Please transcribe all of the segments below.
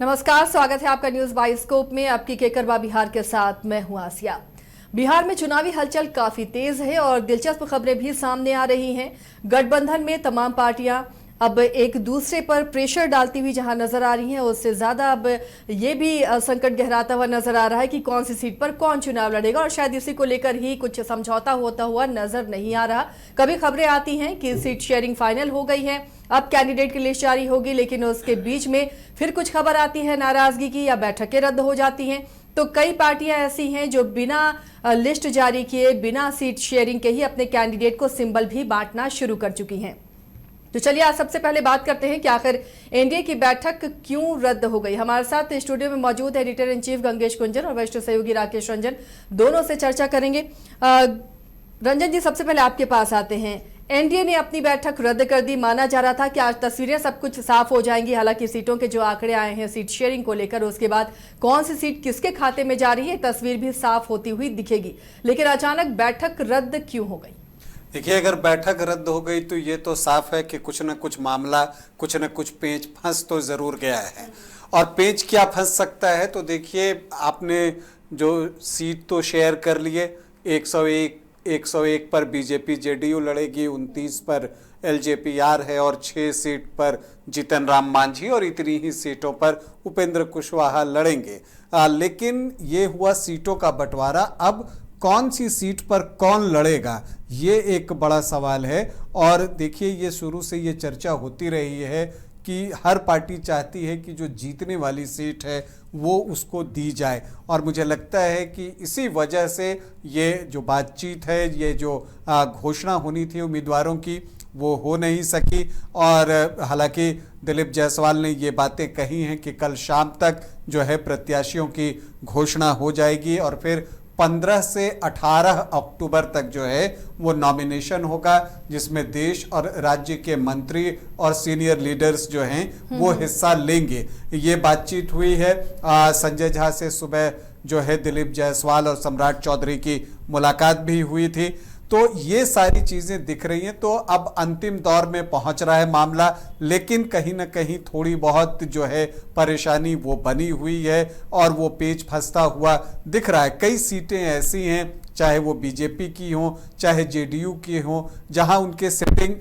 नमस्कार, स्वागत है आपका न्यूज बाइस्कोप में। आपकी केकरवा बिहार के साथ मैं हूं आसिया। बिहार में चुनावी हलचल काफी तेज है और दिलचस्प खबरें भी सामने आ रही हैं। गठबंधन में तमाम पार्टियां अब एक दूसरे पर प्रेशर डालती हुई जहां नजर आ रही हैं, उससे ज्यादा अब ये भी संकट गहराता हुआ नजर आ रहा है कि कौन सी सीट पर कौन चुनाव लड़ेगा और शायद इसी को लेकर ही कुछ समझौता होता हुआ नजर नहीं आ रहा। कभी खबरें आती हैं कि सीट शेयरिंग फाइनल हो गई है, अब कैंडिडेट की लिस्ट जारी होगी, लेकिन उसके बीच में फिर कुछ खबर आती है नाराजगी की या बैठकें रद्द हो जाती हैं। तो कई पार्टियां ऐसी हैं जो बिना लिस्ट जारी किए, बिना सीट शेयरिंग के ही अपने कैंडिडेट को सिंबल भी बांटना शुरू कर चुकी हैं। तो चलिए आज सबसे पहले बात करते हैं कि आखिर एनडीए की बैठक क्यों रद्द हो गई। हमारे साथ स्टूडियो में मौजूद है एडिटर इन चीफ गंगेश कुंजन और वरिष्ठ सहयोगी राकेश रंजन, दोनों से चर्चा करेंगे। रंजन जी, सबसे पहले आपके पास आते हैं। एनडीए ने अपनी बैठक रद्द कर दी। माना जा रहा था कि आज तस्वीरें सब कुछ साफ हो जाएंगी, हालांकि सीटों के जो आंकड़े आए हैं सीट शेयरिंग को लेकर, उसके बाद कौन सी सीट किसके खाते में जा रही है तस्वीर भी साफ होती हुई दिखेगी, लेकिन अचानक बैठक रद्द क्यों हो गई? देखिए, अगर बैठक रद्द हो गई तो ये तो साफ है कि कुछ न कुछ मामला, कुछ न कुछ पेंच फंस तो जरूर गया है। और पेंच क्या फंस सकता है, तो देखिए आपने जो सीट तो शेयर कर लिए, 101 पर बीजेपी जेडीयू लड़ेगी, 29 पर एलजेपीआर है और 6 सीट पर जीतन राम मांझी और इतनी ही सीटों पर उपेंद्र कुशवाहा लड़ेंगे। लेकिन ये हुआ सीटों का बंटवारा। अब कौन सी सीट पर कौन लड़ेगा, ये एक बड़ा सवाल है। और देखिए, ये शुरू से ये चर्चा होती रही है कि हर पार्टी चाहती है कि जो जीतने वाली सीट है वो उसको दी जाए, और मुझे लगता है कि इसी वजह से ये जो बातचीत है, ये जो घोषणा होनी थी उम्मीदवारों की, वो हो नहीं सकी। और हालांकि दिलीप जायसवाल ने ये बातें कही हैं कि कल शाम तक जो है प्रत्याशियों की घोषणा हो जाएगी और फिर 15 से 18 अक्टूबर तक जो है वो नॉमिनेशन होगा, जिसमें देश और राज्य के मंत्री और सीनियर लीडर्स जो हैं वो हिस्सा लेंगे। ये बातचीत हुई है। संजय झा से सुबह जो है दिलीप जायसवाल और सम्राट चौधरी की मुलाकात भी हुई थी। तो ये सारी चीजें दिख रही हैं। तो अब अंतिम दौर में पहुंच रहा है मामला, लेकिन कहीं ना कहीं थोड़ी बहुत जो है परेशानी वो बनी हुई है और वो पेच फंसता हुआ दिख रहा है। कई सीटें ऐसी हैं, चाहे वो बीजेपी की हो चाहे जेडीयू की हो, जहां उनके सिटिंग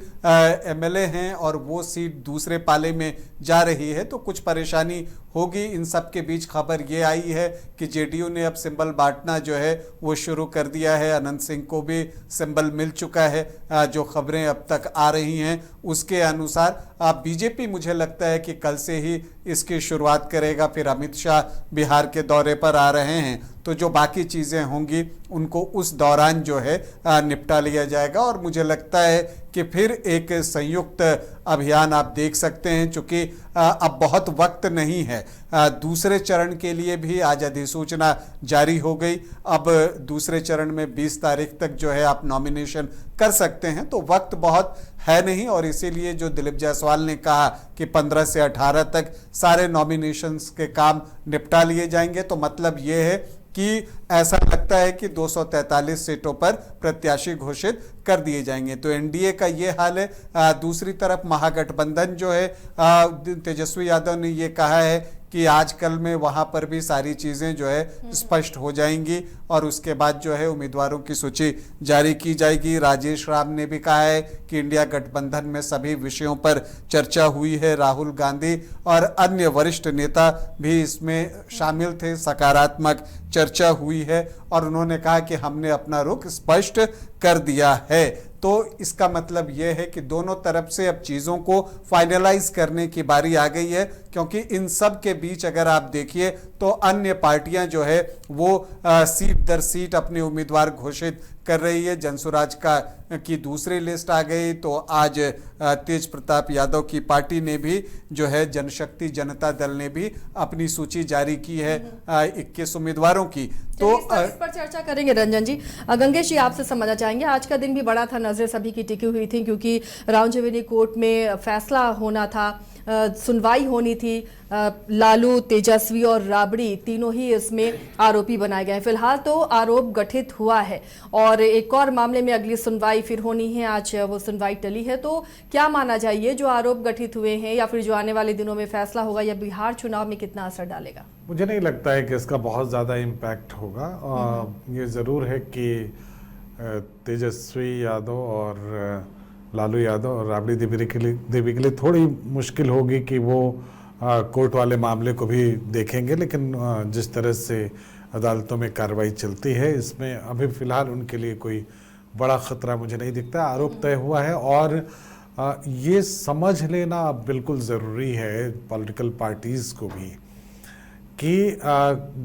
एमएलए हैं और वो सीट दूसरे पाले में जा रही है, तो कुछ परेशानी होगी। इन सब के बीच खबर ये आई है कि जेडीयू ने अब सिंबल बांटना जो है वो शुरू कर दिया है। अनंत सिंह को भी सिंबल मिल चुका है। जो खबरें अब तक आ रही हैं उसके अनुसार बीजेपी मुझे लगता है कि कल से ही इसकी शुरुआत करेगा। फिर अमित शाह बिहार के दौरे पर आ रहे हैं, तो जो बाकी चीज़ें होंगी उनको उस दौरान जो है निपटा लिया जाएगा। और मुझे लगता है कि फिर एक संयुक्त अभियान आप देख सकते हैं, चूंकि अब बहुत वक्त नहीं है। दूसरे चरण के लिए भी आज अधिसूचना जारी हो गई। अब दूसरे चरण में 20 तारीख तक जो है आप नॉमिनेशन कर सकते हैं, तो वक्त बहुत है नहीं। और इसीलिए जो दिलीप जायसवाल ने कहा कि 15 से 18 तक सारे नॉमिनेशंस के काम निपटा लिए जाएंगे, तो मतलब ये है कि ऐसा लगता है कि 243 सीटों पर प्रत्याशी घोषित कर दिए जाएंगे। तो एनडीए का ये हाल है। दूसरी तरफ महागठबंधन जो है, तेजस्वी यादव ने ये कहा है कि आजकल में वहां पर भी सारी चीजें जो है स्पष्ट हो जाएंगी और उसके बाद जो है उम्मीदवारों की सूची जारी की जाएगी। राजेश राम ने भी कहा है कि इंडिया गठबंधन में सभी विषयों पर चर्चा हुई है। राहुल गांधी और अन्य वरिष्ठ नेता भी इसमें शामिल थे। सकारात्मक चर्चा हुई है और उन्होंने कहा कि हमने अपना रुख स्पष्ट कर दिया है। तो इसका मतलब यह है कि दोनों तरफ से अब चीज़ों को फाइनलाइज करने की बारी आ गई है, क्योंकि इन सब के बीच अगर आप देखिए तो अन्य पार्टियां जो है वो सीट दर सीट अपने उम्मीदवार घोषित कर रही है। जनसुराज की दूसरी लिस्ट आ गई, तो आज तेज प्रताप यादव की पार्टी ने भी जो है, जनशक्ति जनता दल ने भी अपनी सूची जारी की है 21 उम्मीदवारों की। तो इस पर चर्चा करेंगे। रंजन जी, गंगेश जी आपसे समझना चाहेंगे, आज का दिन भी बड़ा था, नजरें सभी की टिकी हुई थी क्योंकि राउंड जुबिली कोर्ट में फैसला होना था। सुनवाई होनी थी। लालू, तेजस्वी और राबड़ी तीनों ही इसमें आरोपी बनाए गए हैं। फिलहाल तो आरोप गठित हुआ है और एक और मामले में अगली सुनवाई फिर होनी है। आज वो सुनवाई टली है, तो क्या माना जाइए जो आरोप गठित हुए हैं या फिर जो आने वाले दिनों में फैसला होगा, या बिहार चुनाव में कितना असर डालेगा? मुझे नहीं लगता है कि इसका बहुत ज़्यादा इम्पैक्ट होगा। ये ज़रूर है कि तेजस्वी यादव और लालू यादव और राबड़ी देवी के लिए थोड़ी मुश्किल होगी कि वो कोर्ट वाले मामले को भी देखेंगे, लेकिन जिस तरह से अदालतों में कार्रवाई चलती है, इसमें अभी फ़िलहाल उनके लिए कोई बड़ा ख़तरा मुझे नहीं दिखता। आरोप तय हुआ है और ये समझ लेना अब बिल्कुल ज़रूरी है पॉलिटिकल पार्टीज़ को भी कि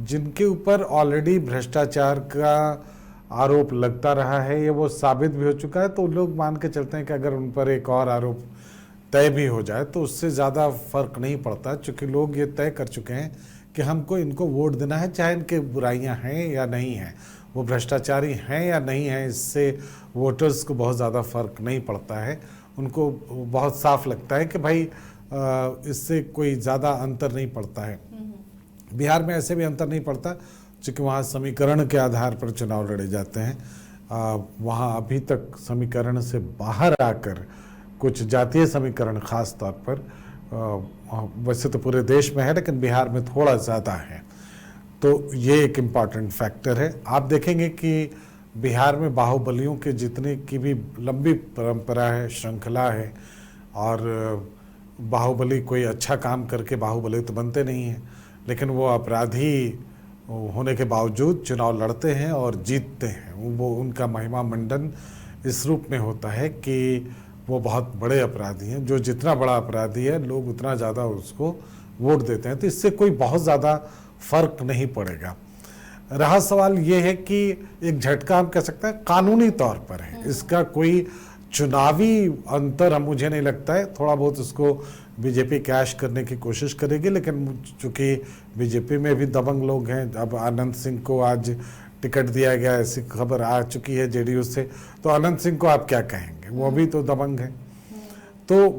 जिनके ऊपर ऑलरेडी भ्रष्टाचार का आरोप लगता रहा है, ये वो साबित भी हो चुका है, तो लोग मान के चलते हैं कि अगर उन पर एक और आरोप तय भी हो जाए तो उससे ज़्यादा फर्क नहीं पड़ता, क्योंकि लोग ये तय कर चुके हैं कि हमको इनको वोट देना है, चाहे इनके बुराइयां हैं या नहीं हैं, वो भ्रष्टाचारी हैं या नहीं हैं, इससे वोटर्स को बहुत ज़्यादा फर्क नहीं पड़ता है। उनको बहुत साफ लगता है कि भाई इससे कोई ज़्यादा अंतर नहीं पड़ता है। बिहार में ऐसे भी अंतर नहीं पड़ता, क्योंकि वहाँ समीकरण के आधार पर चुनाव लड़े जाते हैं। वहाँ अभी तक समीकरण से बाहर आकर कुछ जातीय समीकरण खास तौर पर, वैसे तो पूरे देश में है लेकिन बिहार में थोड़ा ज़्यादा है, तो ये एक इम्पॉर्टेंट फैक्टर है। आप देखेंगे कि बिहार में बाहुबलियों के जितने की भी लंबी परंपरा है, श्रृंखला है, और बाहुबली कोई अच्छा काम करके बाहुबली तो बनते नहीं हैं, लेकिन वो अपराधी होने के बावजूद चुनाव लड़ते हैं और जीतते हैं। वो उनका महिमा मंडन इस रूप में होता है कि वो बहुत बड़े अपराधी हैं। जो जितना बड़ा अपराधी है, लोग उतना ज़्यादा उसको वोट देते हैं, तो इससे कोई बहुत ज़्यादा फर्क नहीं पड़ेगा। रहा सवाल ये है कि एक झटका हम कह सकते हैं कानूनी तौर पर है, इसका कोई चुनावी अंतर हम मुझे नहीं लगता है। थोड़ा बहुत उसको बीजेपी कैश करने की कोशिश करेगी, लेकिन चूंकि बीजेपी में भी दबंग लोग हैं, अब आनंद सिंह को आज टिकट दिया गया, ऐसी खबर आ चुकी है जेडीयू से, तो आनंद सिंह को आप क्या कहेंगे, वो भी तो दबंग है। तो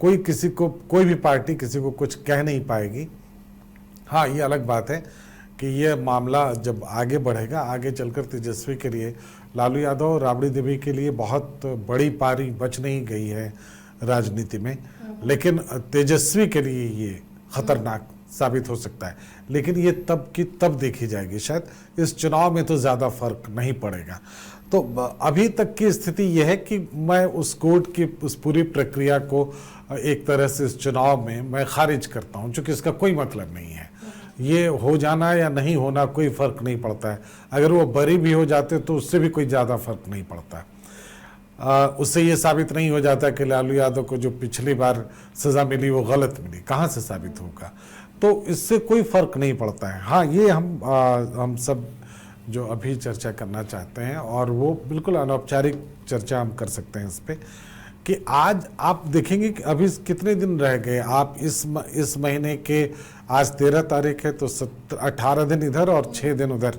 कोई भी पार्टी किसी को कुछ कह नहीं पाएगी। हाँ, ये अलग बात है कि ये मामला जब आगे बढ़ेगा, आगे चलकर तेजस्वी के लिए, लालू यादव और राबड़ी देवी के लिए बहुत बड़ी पारी बच नहीं गई है राजनीति में, लेकिन तेजस्वी के लिए ये खतरनाक साबित हो सकता है। लेकिन ये तब की तब देखी जाएगी, शायद इस चुनाव में तो ज़्यादा फर्क नहीं पड़ेगा। तो अभी तक की स्थिति यह है कि मैं उस कोर्ट की उस पूरी प्रक्रिया को एक तरह से इस चुनाव में मैं खारिज करता हूँ, क्योंकि इसका कोई मतलब नहीं है। ये हो जाना या नहीं होना कोई फ़र्क नहीं पड़ता है। अगर वो बरी भी हो जाते तो उससे भी कोई ज़्यादा फर्क नहीं पड़ता। उससे ये साबित नहीं हो जाता कि लालू यादव को जो पिछली बार सज़ा मिली वो गलत मिली, कहाँ से साबित होगा? तो इससे कोई फ़र्क नहीं पड़ता है। हाँ, ये हम सब जो अभी चर्चा करना चाहते हैं, और वो बिल्कुल अनौपचारिक चर्चा हम कर सकते हैं इस पर, कि आज आप देखेंगे कि अभी कितने दिन रह गए। आप इस महीने के आज 13 तारीख है, तो 18 दिन इधर और 6 दिन उधर,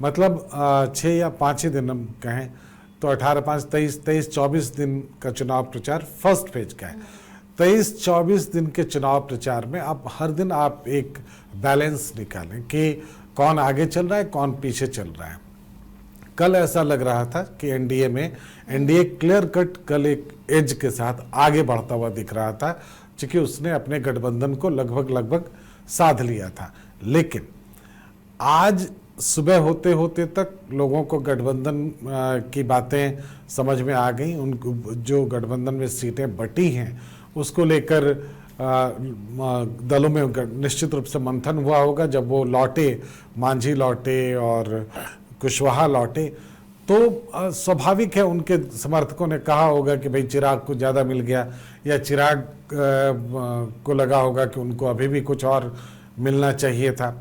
मतलब 6 या 5 ही दिन हम कहें तो 18, 5, 23, 24 दिन का चुनाव प्रचार फर्स्ट फेज का है। 23-24 दिन के चुनाव प्रचार में आप हर दिन आप एक बैलेंस निकालें कि कौन आगे चल रहा है, कौन पीछे चल रहा है। कल ऐसा लग रहा था कि एनडीए क्लियर कट कल एक एज के साथ आगे बढ़ता हुआ दिख रहा था, क्योंकि उसने अपने गठबंधन को लगभग साध लिया था। लेकिन आज सुबह होते होते तक लोगों को गठबंधन की बातें समझ में आ गई। उनको जो गठबंधन में सीटें बटी हैं उसको लेकर दलों में निश्चित रूप से मंथन हुआ होगा। जब वो लौटे, मांझी लौटे और कुशवाहा लौटे, तो स्वाभाविक है उनके समर्थकों ने कहा होगा कि भाई चिराग को ज़्यादा मिल गया, या चिराग को लगा होगा कि उनको अभी भी कुछ और मिलना चाहिए था।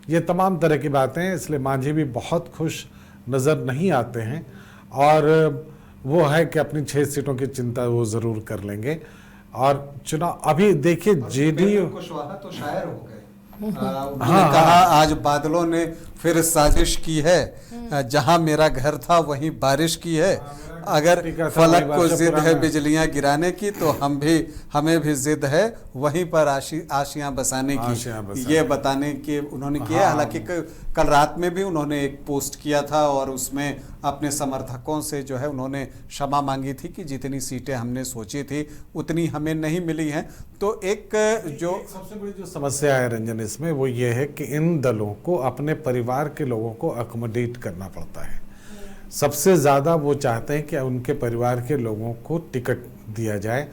ये तमाम तरह की बातें हैं, इसलिए मांझी भी बहुत खुश नज़र नहीं आते हैं, और वो है कि अपनी 6 सीटों की चिंता वो ज़रूर कर लेंगे। और चुनाव अभी देखिए, जेडीयू कुशवाहा तो शायर हो गए। उन्होंने कहा आज बादलों ने फिर साजिश की है, जहां मेरा घर था वहीं बारिश की है। अगर टीका था, फलक वही को वर्ष जिद है पुराना। बिजलियां गिराने की, तो हमें भी जिद है वहीं पर आशियां बसाने आशियां की, बसाने ये बताने की उन्होंने किया। हाँ। हालांकि कल रात में भी उन्होंने एक पोस्ट किया था और उसमें अपने समर्थकों से जो है उन्होंने क्षमा मांगी थी कि जितनी सीटें हमने सोची थी उतनी हमें नहीं मिली हैं। तो एक सबसे बड़ी जो समस्या है रंजन इसमें वो ये है कि इन दलों को अपने परिवार के लोगों को अकोमोडेट करना पड़ता है। सबसे ज़्यादा वो चाहते हैं कि उनके परिवार के लोगों को टिकट दिया जाए।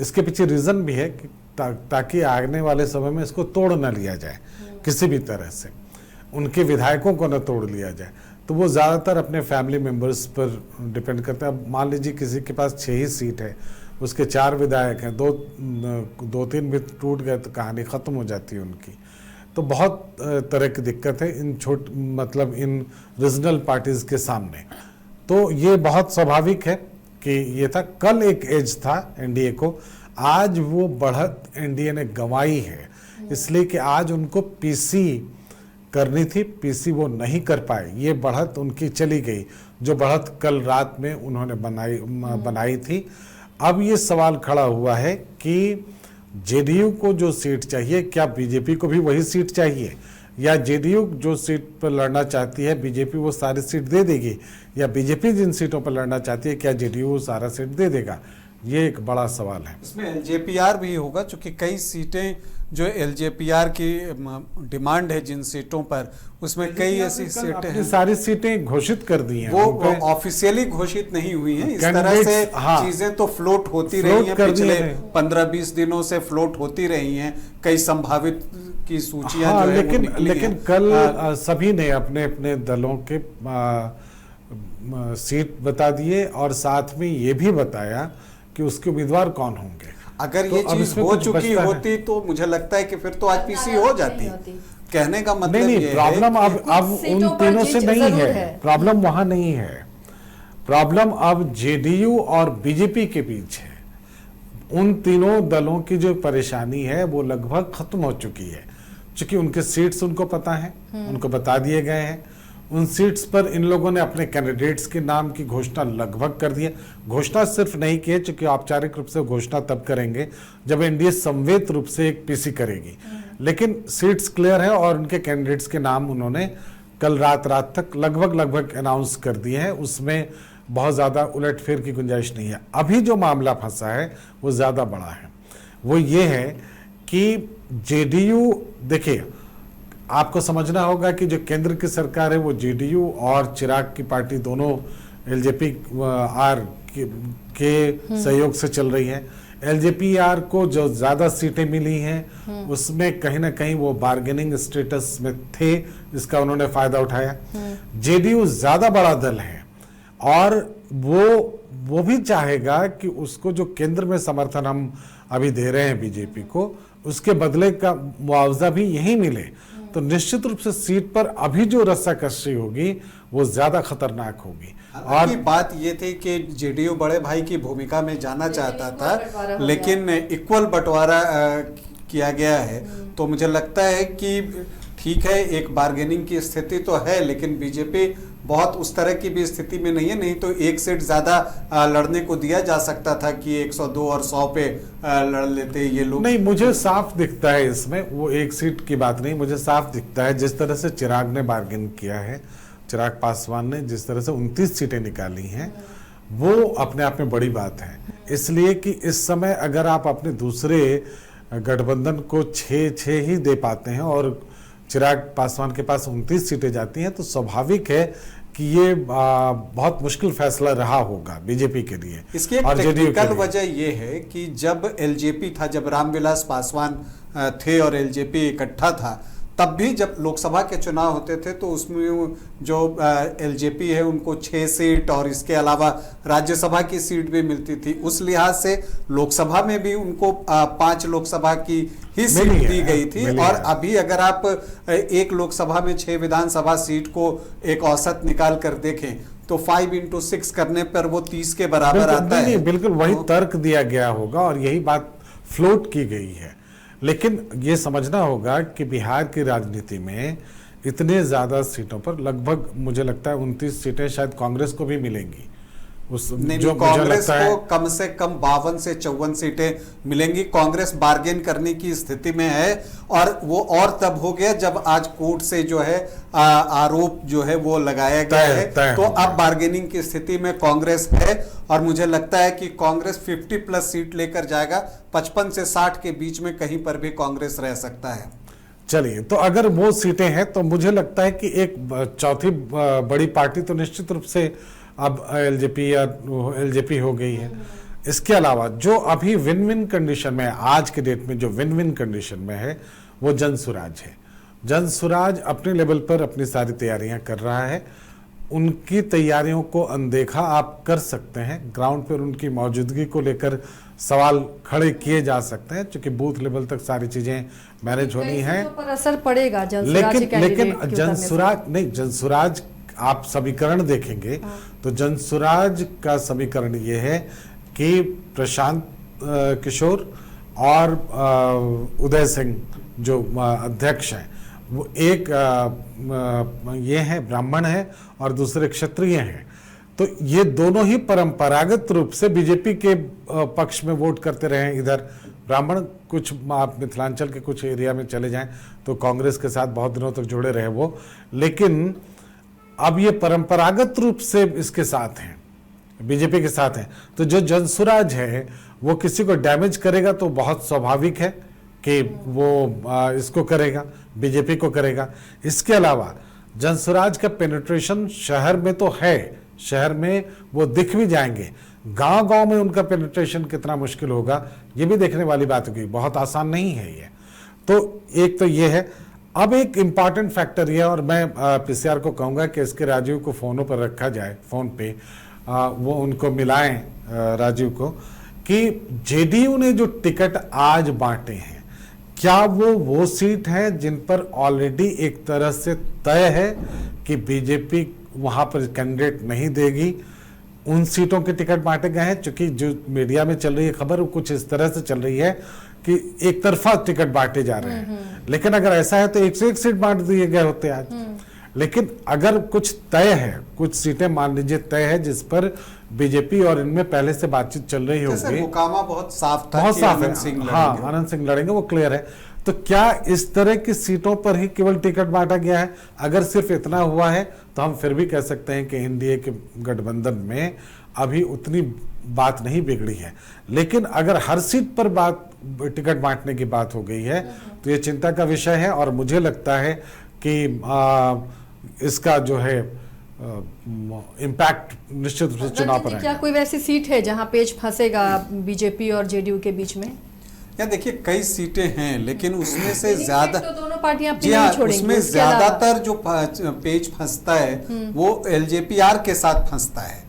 इसके पीछे रीज़न भी है कि ताकि आने वाले समय में इसको तोड़ न लिया जाए किसी भी तरह से, उनके विधायकों को न तोड़ लिया जाए। तो वो ज़्यादातर अपने फैमिली मेम्बर्स पर डिपेंड करता है। अब मान लीजिए किसी के पास 6 ही सीट है, उसके 4 विधायक हैं, दो तीन भी टूट गए तो कहानी ख़त्म हो जाती है उनकी। तो बहुत तरह की दिक्कत है इन मतलब इन रीजनल पार्टीज़ के सामने। तो ये बहुत स्वाभाविक है कि ये था, कल एक एज था एनडीए को, आज वो बढ़त एनडीए ने गंवाई है, इसलिए कि आज उनको पीसी करनी थी, पीसी वो नहीं कर पाए, ये बढ़त उनकी चली गई जो बढ़त कल रात में उन्होंने बनाई थी। अब ये सवाल खड़ा हुआ है कि जेडीयू को जो सीट चाहिए, क्या बीजेपी को भी वही सीट चाहिए, या जेडीयू जो सीट पर लड़ना चाहती है बीजेपी वो सारी सीट दे देगी, या बीजेपी जिन सीटों पर लड़ना चाहती है क्या जेडीयू वो सारा सीट दे देगा, ये एक बड़ा सवाल है। इसमें एलजेपीआर भी होगा, क्योंकि कई सीटें जो एलजेपीआर की डिमांड है जिन सीटों पर, उसमें कई ऐसी सीटें हैं सारी सीटें घोषित कर दी हैं, वो ऑफिशियली घोषित नहीं हुई हैं। इस तरह से चीजें तो फ्लोट होती रही हैं, पिछले 15-20 दिनों से फ्लोट होती रही हैं, कई संभावित की सूचियां जो है लेकिन कल सभी ने अपने अपने दलों के सीट बता दिए और साथ में ये भी बताया कि उसके उम्मीदवार कौन होंगे। अगर ये चीज हो चुकी होती तो मुझे लगता है कि फिर तो आज पीसी हो जाती। कहने का मतलब नहीं, ये प्रॉब्लम अब उन तीनों से नहीं है, प्रॉब्लम वहां नहीं है, प्रॉब्लम अब जेडीयू और बीजेपी के बीच है। उन तीनों दलों की जो परेशानी है वो लगभग खत्म हो चुकी है, क्योंकि उनके सीट्स उनको पता है, उनको बता दिए गए हैं। उन सीट्स पर इन लोगों ने अपने कैंडिडेट्स के नाम की घोषणा लगभग कर दी है। घोषणा सिर्फ नहीं की है, क्योंकि औपचारिक रूप से घोषणा तब करेंगे जब एनडीए संवेद रूप से एक पीसी करेगी, लेकिन सीट्स क्लियर है और उनके कैंडिडेट्स के नाम उन्होंने कल रात तक लगभग अनाउंस कर दिए हैं। उसमें बहुत ज़्यादा उलटफेर की गुंजाइश नहीं है। अभी जो मामला फंसा है वो ज़्यादा बड़ा है, वो ये है कि जेडीयू, देखिए आपको समझना होगा कि जो केंद्र की सरकार है वो जेडीयू और चिराग की पार्टी दोनों एलजेपी आर के सहयोग से चल रही है। एलजेपी आर को जो ज़्यादा सीटें मिली हैं उसमें कहीं ना कहीं वो बार्गेनिंग स्टेटस में थे, इसका उन्होंने फ़ायदा उठाया। जेडीयू ज़्यादा बड़ा दल है और वो भी चाहेगा कि उसको जो केंद्र में समर्थन हम अभी दे रहे हैं बीजेपी को, उसके बदले का मुआवजा भी यही मिले। तो निश्चित रूप से सीट पर अभी जो रस्साकशी होगी वो ज्यादा खतरनाक होगी। और बात ये थी कि जेडीयू बड़े भाई की भूमिका में जाना चाहता था, लेकिन इक्वल बंटवारा किया गया है। तो मुझे लगता है कि ठीक है, एक बार्गेनिंग की स्थिति तो है, लेकिन बीजेपी बहुत उस तरह की भी स्थिति में नहीं है। नहीं तो एक सीट ज्यादा लड़ने को दिया जा सकता था कि 102 और 100 पे लड़ लेते ये लोग। नहीं, मुझे साफ दिखता है इसमें, वो एक सीट की बात नहीं, मुझे साफ दिखता है जिस तरह से चिराग ने बार्गेन किया है, चिराग पासवान ने जिस तरह से 29 सीटें निकाली हैं, वो अपने आप में बड़ी बात है। इसलिए कि इस समय अगर आप अपने दूसरे गठबंधन को 6 ही दे पाते हैं और चिराग पासवान के पास 29 सीटें जाती हैं, तो स्वाभाविक है कि ये बहुत मुश्किल फैसला रहा होगा बीजेपी के लिए। इसकी एक टेक्निकल वजह ये है कि जब एलजेपी था, जब रामविलास पासवान थे और एलजेपी इकट्ठा था, तब भी जब लोकसभा के चुनाव होते थे तो उसमें जो एलजेपी है उनको 6 सीट और इसके अलावा राज्यसभा की सीट भी मिलती थी। उस लिहाज से लोकसभा में भी उनको 5 लोकसभा की ही सीट दी गई थी। और अभी अगर आप एक लोकसभा में 6 विधानसभा सीट को एक औसत निकाल कर देखें तो 5 into 6 करने पर वो 30 के बराबर आता है। बिल्कुल वही तर्क दिया गया होगा और यही बात फ्लोट की गई है। लेकिन ये समझना होगा कि बिहार की राजनीति में इतने ज़्यादा सीटों पर लगभग मुझे लगता है 29 सीटें शायद कांग्रेस को भी मिलेंगी, उस नहीं, जो मुझे कांग्रेस लगता है को कम से कम 52 से 54 सीटें मिलेंगी। कांग्रेस बार्गेन करने की स्थिति में है, और वो और तब हो गया जब आज कोर्ट से जो है आरोप जो है वो लगाया गया है, तो अब बार्गेनिंग की स्थिति में कांग्रेस है, और मुझे लगता है कि कांग्रेस 50 प्लस सीट लेकर जाएगा। 55 से 60 के बीच में कहीं पर भी कांग्रेस रह सकता है। चलिए, तो अगर वो सीटें हैं तो मुझे लगता है कि एक चौथी बड़ी पार्टी तो निश्चित रूप से अब एलजेपी हो गई है। इसके अलावा जो अभी विन विन कंडीशन में है, आज के डेट में जो विन विन कंडीशन में है, वो जनसुराज है। जनसुराज अपने लेवल पर अपनी सारी तैयारियां कर रहा है। उनकी तैयारियों को अनदेखा आप कर सकते हैं, ग्राउंड पर उनकी मौजूदगी को लेकर सवाल खड़े किए जा सकते हैं, क्योंकि बूथ लेवल तक सारी चीजें मैनेज होनी है। पर असर पड़ेगा जनसुराज लेकिन जनसुराज नहीं, जनसुराज आप समीकरण देखेंगे तो जनसुराज का समीकरण ये है कि प्रशांत किशोर और उदय सिंह जो अध्यक्ष हैं, वो एक ये है ब्राह्मण है और दूसरे क्षत्रिय हैं। तो ये दोनों ही परंपरागत रूप से बीजेपी के पक्ष में वोट करते रहे हैं। इधर ब्राह्मण, कुछ आप मिथिलांचल के कुछ एरिया में चले जाएं तो कांग्रेस के साथ बहुत दिनों तक जुड़े रहे वो, लेकिन अब ये परंपरागत रूप से इसके साथ हैं, बीजेपी के साथ हैं। तो जो जनसुराज है वो किसी को डैमेज करेगा तो बहुत स्वाभाविक है कि वो इसको करेगा, बीजेपी को करेगा। इसके अलावा जनसुराज का पेनिट्रेशन शहर में तो है, शहर में वो दिख भी जाएंगे, गांव-गांव में उनका पेनिट्रेशन कितना मुश्किल होगा ये भी देखने वाली बात होगी, बहुत आसान नहीं है ये। तो एक तो ये है। अब एक इम्पॉर्टेंट फैक्टर ये है, और मैं पीसीआर को कहूँगा कि इसके राजीव को फ़ोनों पर रखा जाए, फ़ोन पे वो उनको मिलाएं राजीव को, कि जेडीयू ने जो टिकट आज बांटे हैं, क्या वो सीट है जिन पर ऑलरेडी एक तरह से तय है कि बीजेपी वहाँ पर कैंडिडेट नहीं देगी, उन सीटों के टिकट बांटे गए हैं? क्योंकि जो मीडिया में चल रही है खबर वो कुछ इस तरह से चल रही है कि एक तरफा टिकट बांटे जा रहे हैं। लेकिन अगर ऐसा है तो 101 सीट बांट दिए गए होते आज। लेकिन अगर कुछ तय है, कुछ सीटें मान लीजिए तय है जिस पर बीजेपी और इनमें पहले से बातचीत चल रही होगी, मुकामा बहुत साफ था, बहुत साफ है, हाँ आनंद सिंह लड़ेंगे, वो क्लियर है। तो क्या इस तरह की सीटों पर ही केवल टिकट बांटा गया है? अगर सिर्फ इतना हुआ है तो हम फिर भी कह सकते हैं कि एनडीए के गठबंधन में अभी उतनी बात नहीं बिगड़ी है। लेकिन अगर हर सीट पर टिकट बांटने की बात हो गई है तो ये चिंता का विषय है, और मुझे लगता है कि इसका जो है इम्पैक्ट निश्चित रूप से चुनाव पर है। क्या कोई वैसी सीट है जहां पेच फंसेगा बीजेपी और जेडीयू के बीच में? या देखिए, कई सीटें हैं, लेकिन उसमें से ज्यादा तो दोनों पार्टियां जी हाँ, उसमें ज्यादातर जो पेच फंसता है वो एलजेपीआर के साथ फंसता है,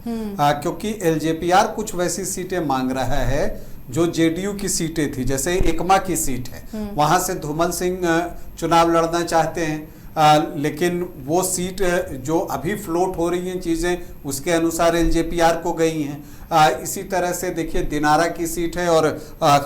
क्योंकि एलजेपीआर कुछ वैसी सीटें मांग रहा है जो जेडीयू की सीटें थी, जैसे एकमा की सीट है, वहां से धूमल सिंह चुनाव लड़ना चाहते हैं, लेकिन वो सीट जो अभी फ्लोट हो रही हैं चीजें उसके अनुसार एलजेपीआर को गई हैं। इसी तरह से देखिए दिनारा की सीट है, और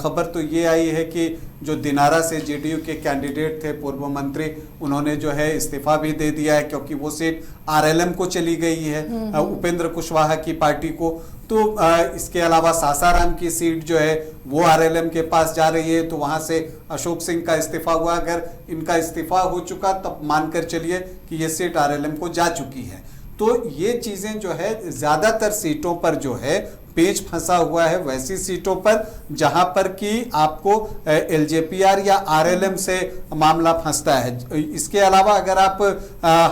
खबर तो ये आई है कि जो दिनारा से जेडीयू के कैंडिडेट थे पूर्व मंत्री, उन्होंने जो है इस्तीफा भी दे दिया है, क्योंकि वो सीट आरएलएम को चली गई है, उपेंद्र कुशवाहा की पार्टी को। तो इसके अलावा सासाराम की सीट जो है वो आरएलएम के पास जा रही है, तो वहां से अशोक सिंह का इस्तीफा हुआ। अगर इनका इस्तीफा हो चुका तब मानकर चलिए कि ये सीट आरएलएम को जा चुकी है। तो ये चीजें जो है ज्यादातर सीटों पर जो है पेच फंसा हुआ है, वैसी सीटों पर जहां पर कि आपको एलजेपीआर या आरएलएम से मामला फंसता है। इसके अलावा अगर आप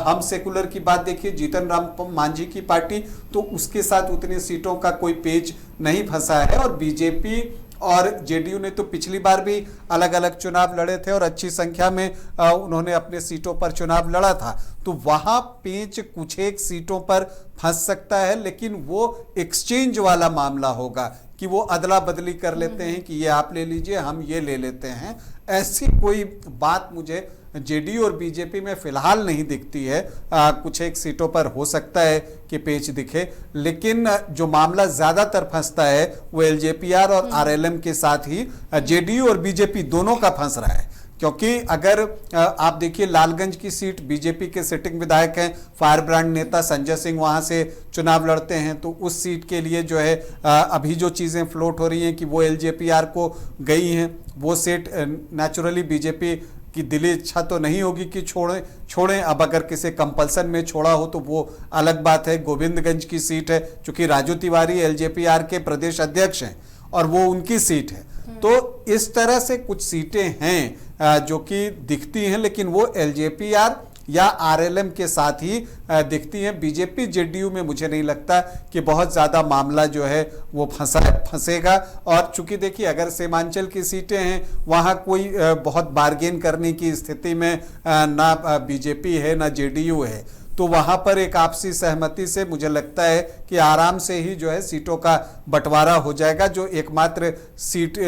हम सेकुलर की बात देखिए, जीतन राम मांझी की पार्टी, तो उसके साथ उतनी सीटों का कोई पेच नहीं फंसा है। और बीजेपी और जेडीयू ने तो पिछली बार भी अलग अलग चुनाव लड़े थे और अच्छी संख्या में उन्होंने अपने सीटों पर चुनाव लड़ा था, तो वहां पेच कुछ एक सीटों पर फंस सकता है, लेकिन वो एक्सचेंज वाला मामला होगा कि वो अदला बदली कर लेते हैं कि ये आप ले लीजिए, हम ये ले लेते हैं। ऐसी कोई बात मुझे जेडीयू और बीजेपी में फिलहाल नहीं दिखती है। कुछ एक सीटों पर हो सकता है कि पेच दिखे, लेकिन जो मामला ज्यादातर फंसता है वो एलजेपीआर और आरएलएम के साथ ही जेडीयू और बीजेपी दोनों का फंस रहा है। क्योंकि अगर आप देखिए लालगंज की सीट बीजेपी के सिटिंग विधायक हैं, फायर ब्रांड नेता संजय सिंह वहां से चुनाव लड़ते हैं, तो उस सीट के लिए जो है अभी जो चीजें फ्लोट हो रही हैं कि वो एलजेपीआर को गई हैं, वो सीट नेचुरली बीजेपी की दिली इच्छा तो नहीं होगी कि छोड़ें। अब अगर किसी कंपल्सन में छोड़ा हो तो वो अलग बात है। गोविंदगंज की सीट है, चूंकि राजू तिवारी एलजेपीआर के प्रदेश अध्यक्ष हैं और वो उनकी सीट है, तो इस तरह से कुछ सीटें हैं जो कि दिखती हैं, लेकिन वो एलजेपीआर या आरएलएम के साथ ही दिखती हैं। बीजेपी जेडीयू में मुझे नहीं लगता कि बहुत ज़्यादा मामला जो है वो फंसेगा। और चूंकि देखिए अगर सीमांचल की सीटें हैं, वहाँ कोई बहुत बार्गेन करने की स्थिति में ना बीजेपी है ना जेडीयू है, तो वहाँ पर एक आपसी सहमति से मुझे लगता है कि आराम से ही जो है सीटों का बंटवारा हो जाएगा। जो एकमात्र सीट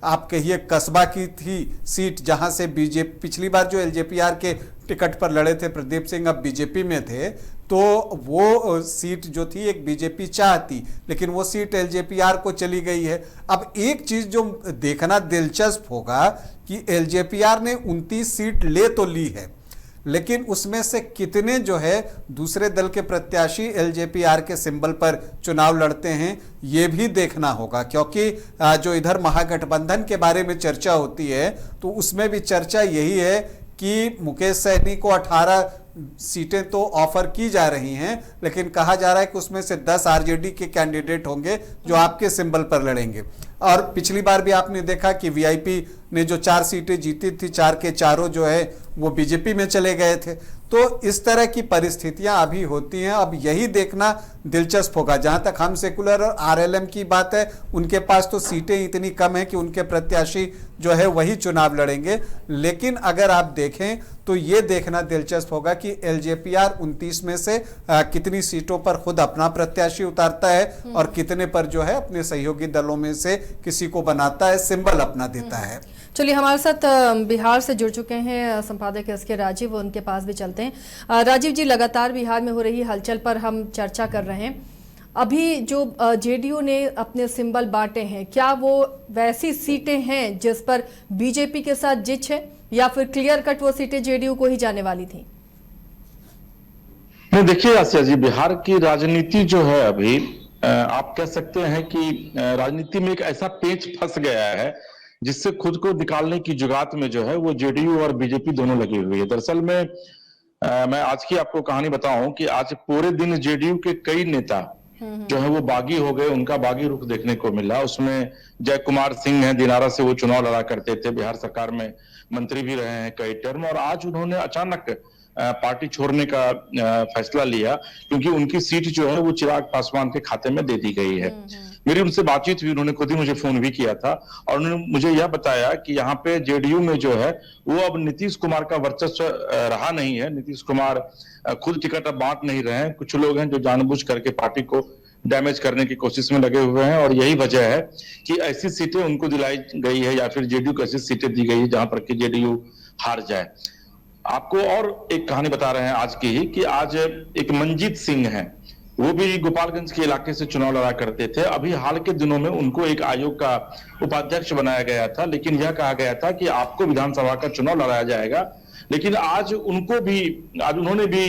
आप कहिए कस्बा की थी सीट, जहाँ से बीजेपी पिछली बार जो एलजेपीआर के टिकट पर लड़े थे प्रदीप सिंह, अब बीजेपी में थे, तो वो सीट जो थी एक बीजेपी चाहती, लेकिन वो सीट एलजेपीआर को चली गई है। अब एक चीज जो देखना दिलचस्प होगा कि एलजेपीआर ने 29 सीट ले तो ली है, लेकिन उसमें से कितने जो है दूसरे दल के प्रत्याशी एलजेपीआर के सिंबल पर चुनाव लड़ते हैं, ये भी देखना होगा। क्योंकि जो इधर महागठबंधन के बारे में चर्चा होती है, तो उसमें भी चर्चा यही है कि मुकेश सहनी को 18 सीटें तो ऑफर की जा रही हैं, लेकिन कहा जा रहा है कि उसमें से 10 आरजेडी के कैंडिडेट होंगे जो आपके सिंबल पर लड़ेंगे। और पिछली बार भी आपने देखा कि वीआईपी ने जो 4 सीटें जीती थी, 4 के चारों जो है वो बीजेपी में चले गए थे। तो इस तरह की परिस्थितियां अभी होती हैं। अब यही देखना दिलचस्प होगा। जहां तक हम सेकुलर और आरएलएम की बात है, उनके पास तो सीटें इतनी कम है कि उनके प्रत्याशी जो है वही चुनाव लड़ेंगे। लेकिन अगर आप देखें तो ये देखना दिलचस्प होगा कि एलजेपीआर 29 में से कितनी सीटों पर खुद अपना प्रत्याशी उतारता है और कितने पर जो है अपने सहयोगी दलों में से किसी को बनाता है, सिंबल अपना देता है। चलिए, हमारे साथ बिहार से जुड़ चुके हैं संपादक एसके राजीव, उनके पास भी चलते हैं। राजीव जी, लगातार बिहार में हो रही हलचल पर हम चर्चा कर रहे हैं। अभी जो जेडीयू ने अपने सिंबल बांटे हैं, क्या वो वैसी सीटें हैं जिस पर बीजेपी के साथ जिच है, या फिर क्लियर कट वो सीटें जेडीयू को ही जाने वाली थी? नहीं, देखिए आसिया जी, बिहार की राजनीति जो है अभी आप कह सकते हैं कि राजनीति में एक ऐसा पेच फंस गया है जिससे खुद को निकालने की जुगात में जो है वो जेडीयू और बीजेपी दोनों लगी हुई है। दरअसल में मैं आज की आपको कहानी बताऊं कि आज पूरे दिन जेडीयू के कई नेता जो है वो बागी हो गए, उनका बागी रुख देखने को मिला। उसमें जय कुमार सिंह हैं, दिनारा से वो चुनाव लड़ा करते थे, बिहार सरकार में मंत्री भी रहे हैं कई टर्म, और आज उन्होंने अचानक पार्टी छोड़ने का फैसला लिया क्योंकि उनकी सीट जो है वो चिराग पासवान के खाते में दे दी गई है। मेरी उनसे बातचीत हुई, उन्होंने खुद ही मुझे फोन भी किया था और उन्होंने मुझे यह बताया कि यहाँ पे जेडीयू में जो है वो अब नीतीश कुमार का वर्चस्व रहा नहीं है। नीतीश कुमार खुद टिकट अब बांट नहीं रहे हैं। कुछ लोग हैं जो जानबूझ करके पार्टी को डैमेज करने की कोशिश में लगे हुए हैं, और यही वजह है कि ऐसी सीटें उनको दिलाई गई है या फिर जेडीयू को ऐसी सीटें दी गई है जहां पर कि जेडीयू हार जाए। आपको और एक कहानी बता रहे हैं आज की ही कि आज एक मंजीत सिंह हैं, वो भी गोपालगंज के इलाके से चुनाव लड़ा करते थे। अभी हाल के दिनों में उनको एक आयोग का उपाध्यक्ष बनाया गया था, लेकिन यह कहा गया था कि आपको विधानसभा का चुनाव लड़ाया जाएगा। लेकिन आज उन्होंने भी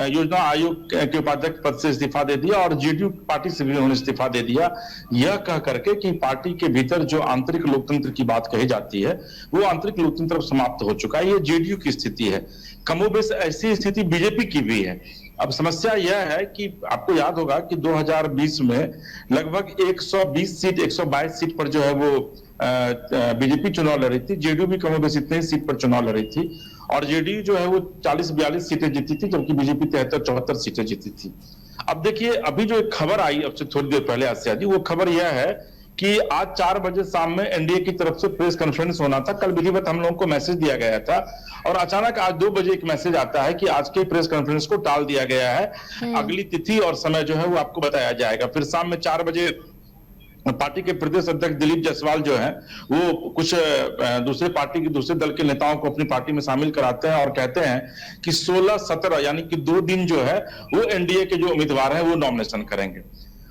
योजना आयोग के उपाध्यक्ष पद से इस्तीफा दे दिया और जेडीयू पार्टी से भी उन्होंने इस्तीफा दे दिया, यह कह करके कि पार्टी के भीतर जो आंतरिक लोकतंत्र की बात कही जाती है वो आंतरिक लोकतंत्र समाप्त हो चुका है। ये जेडीयू की स्थिति है। कमोबेश ऐसी स्थिति बीजेपी की भी है। अब समस्या यह है कि आपको याद होगा कि 2020 में लगभग 120 सीट 122 सीट पर जो है वो बीजेपी चुनाव लड़ रही थी, जेडीयू भी कमोबेश इतने ही सीट पर चुनाव लड़ रही थी, और जेडीयू जो है वो 40-42 सीटें जीती थी, जबकि बीजेपी 73-74 सीटें जीती थी। अब देखिए, अभी जो एक खबर आई अब से थोड़ी देर पहले आसिया जी, वो खबर यह है कि आज 4 बजे शाम में एनडीए की तरफ से प्रेस कॉन्फ्रेंस होना था। कल विधिवत हम लोगों को मैसेज दिया गया था और अचानक आज 2 बजे एक मैसेज आता है कि आज के प्रेस कॉन्फ्रेंस को टाल दिया गया है। अगली तिथि और समय जो है वो आपको बताया जाएगा। फिर शाम में 4 बजे पार्टी के प्रदेश अध्यक्ष दिलीप जायसवाल जो है वो कुछ दूसरे पार्टी के दूसरे दल के नेताओं को अपनी पार्टी में शामिल कराते हैं और कहते हैं कि 16-17 यानी कि 2 दिन जो है वो एनडीए के जो उम्मीदवार हैं वो नॉमिनेशन करेंगे।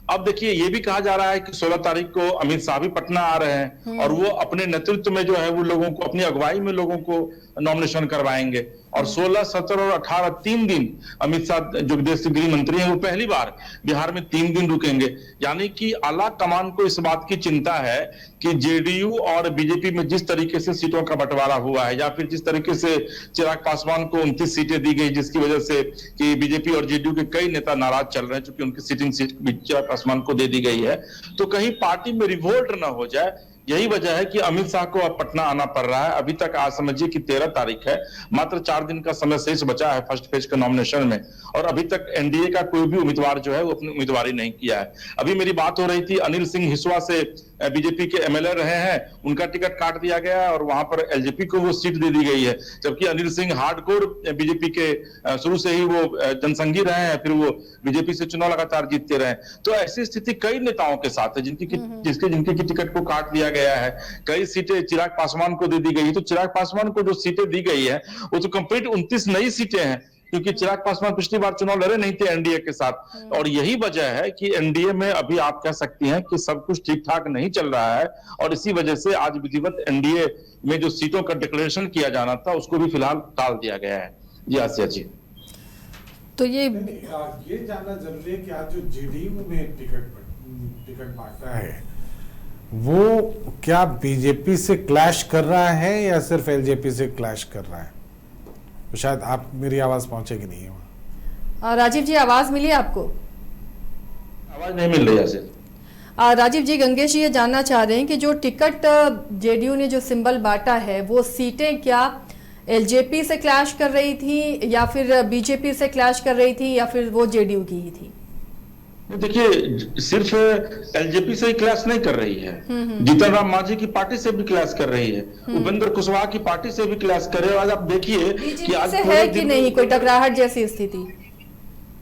अब देखिए ये भी कहा जा रहा है कि 16 तारीख को अमित शाह भी पटना आ रहे हैं और वो अपने नेतृत्व में जो है वो लोगों को, अपनी अगुवाई में लोगों को नॉमिनेशन करवाएंगे। और 16, 17 और 18 3 दिन अमित शाह जो देश के गृह मंत्री हैं वो पहली बार बिहार में 3 दिन रुकेंगे। यानी कि आला कमान को इस बात की चिंता है कि जेडीयू और बीजेपी में जिस तरीके से सीटों का बंटवारा हुआ है या फिर जिस तरीके से चिराग पासवान को 29 सीटें दी गई, जिसकी वजह से कि बीजेपी और जेडीयू के कई नेता नाराज चल रहे हैं क्योंकि उनकी सिटिंग सीट चिराग पासवान को दे दी गई है, तो कहीं पार्टी में रिवोल्ट न हो जाए। यही वजह है कि अमित शाह को अब पटना आना पड़ रहा है। अभी तक आज समझिए कि 13 तारीख है, मात्र 4 दिन का समय शेष बचा है फर्स्ट फेज के नॉमिनेशन में, और अभी तक एनडीए का कोई भी उम्मीदवार जो है वो अपनी उम्मीदवारी नहीं किया है। अभी मेरी बात हो रही थी, अनिल सिंह हिस्वा से बीजेपी के एमएलए रहे हैं, उनका टिकट काट दिया गया है और वहां पर एलजेपी को वो सीट दे दी गई है, जबकि अनिल सिंह हार्डकोर बीजेपी के शुरू से ही वो जनसंघी रहे हैं, फिर वो बीजेपी से चुनाव लगातार जीतते रहे। तो ऐसी स्थिति कई नेताओं के साथ है जिनकी टिकट को काट दिया गया है। कई सीटें चिराग पासवान को दे दी गई है, तो चिराग पासवान को जो सीटें दी गई है वो तो कंप्लीट 29 नई सीटें हैं, क्योंकि चिराग पासवान पिछली बार चुनाव लड़े नहीं थे एनडीए के साथ। और यही वजह है कि एनडीए में अभी आप कह सकती हैं कि सब कुछ ठीक ठाक नहीं चल रहा है, और इसी वजह से आज विधिवत एनडीए में जो सीटों का डिक्लेरेशन किया जाना था उसको भी फिलहाल टाल दिया गया है। जी आसिया जी, तो ये जानना जरूरी है कि आज जो जेडीयू में टिकट बांटा है वो क्या बीजेपी से क्लैश कर रहा है या सिर्फ एलजेपी से क्लैश कर रहा है? तो शायद आप, मेरी आवाज पहुंचेगी नहीं है वहां। राजीव जी, आवाज मिली आपको? आवाज नहीं मिल रही है। राजीव जी, गंगेश जी ये जानना चाह रहे हैं कि जो टिकट जेडीयू ने जो सिंबल बांटा है वो सीटें क्या एलजेपी से क्लैश कर रही थी या फिर बीजेपी से क्लैश कर रही थी या फिर वो जेडीयू की ही थी? देखिए सिर्फ एलजेपी से ही क्लैश नहीं कर रही है, जीतन राम मांझी की पार्टी से भी क्लैश कर रही है, उपेंद्र कुशवाहा की पार्टी से भी क्लैश कर रही है। आज आप देखिए कि आज है कि नहीं कोई टकराहट जैसी स्थिति?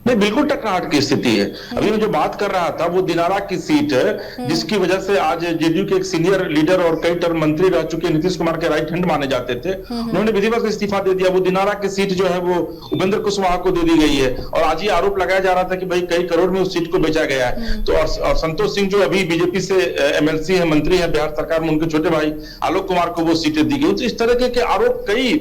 नहीं, बिल्कुल टकराहट की स्थिति है। अभी मैं जो बात कर रहा था वो दिनारा की सीट है, जिसकी वजह से आज जेडीयू के एक सीनियर लीडर और कई टर्म मंत्री रह चुके नीतीश कुमार के राइट हैंड माने जाते थे, उन्होंने विधिवत इस्तीफा दे दिया। वो दिनारा की सीट जो है वो उपेंद्र कुशवाहा को दे दी गई है, और आज ये आरोप लगाया जा रहा था कि भाई कई करोड़ में उस सीट को बेचा गया है। तो और संतोष सिंह जो अभी बीजेपी से एमएलसी है, मंत्री है बिहार सरकार में, उनके छोटे भाई आलोक कुमार को वो सीटें दी गई। तो इस तरह के आरोप कई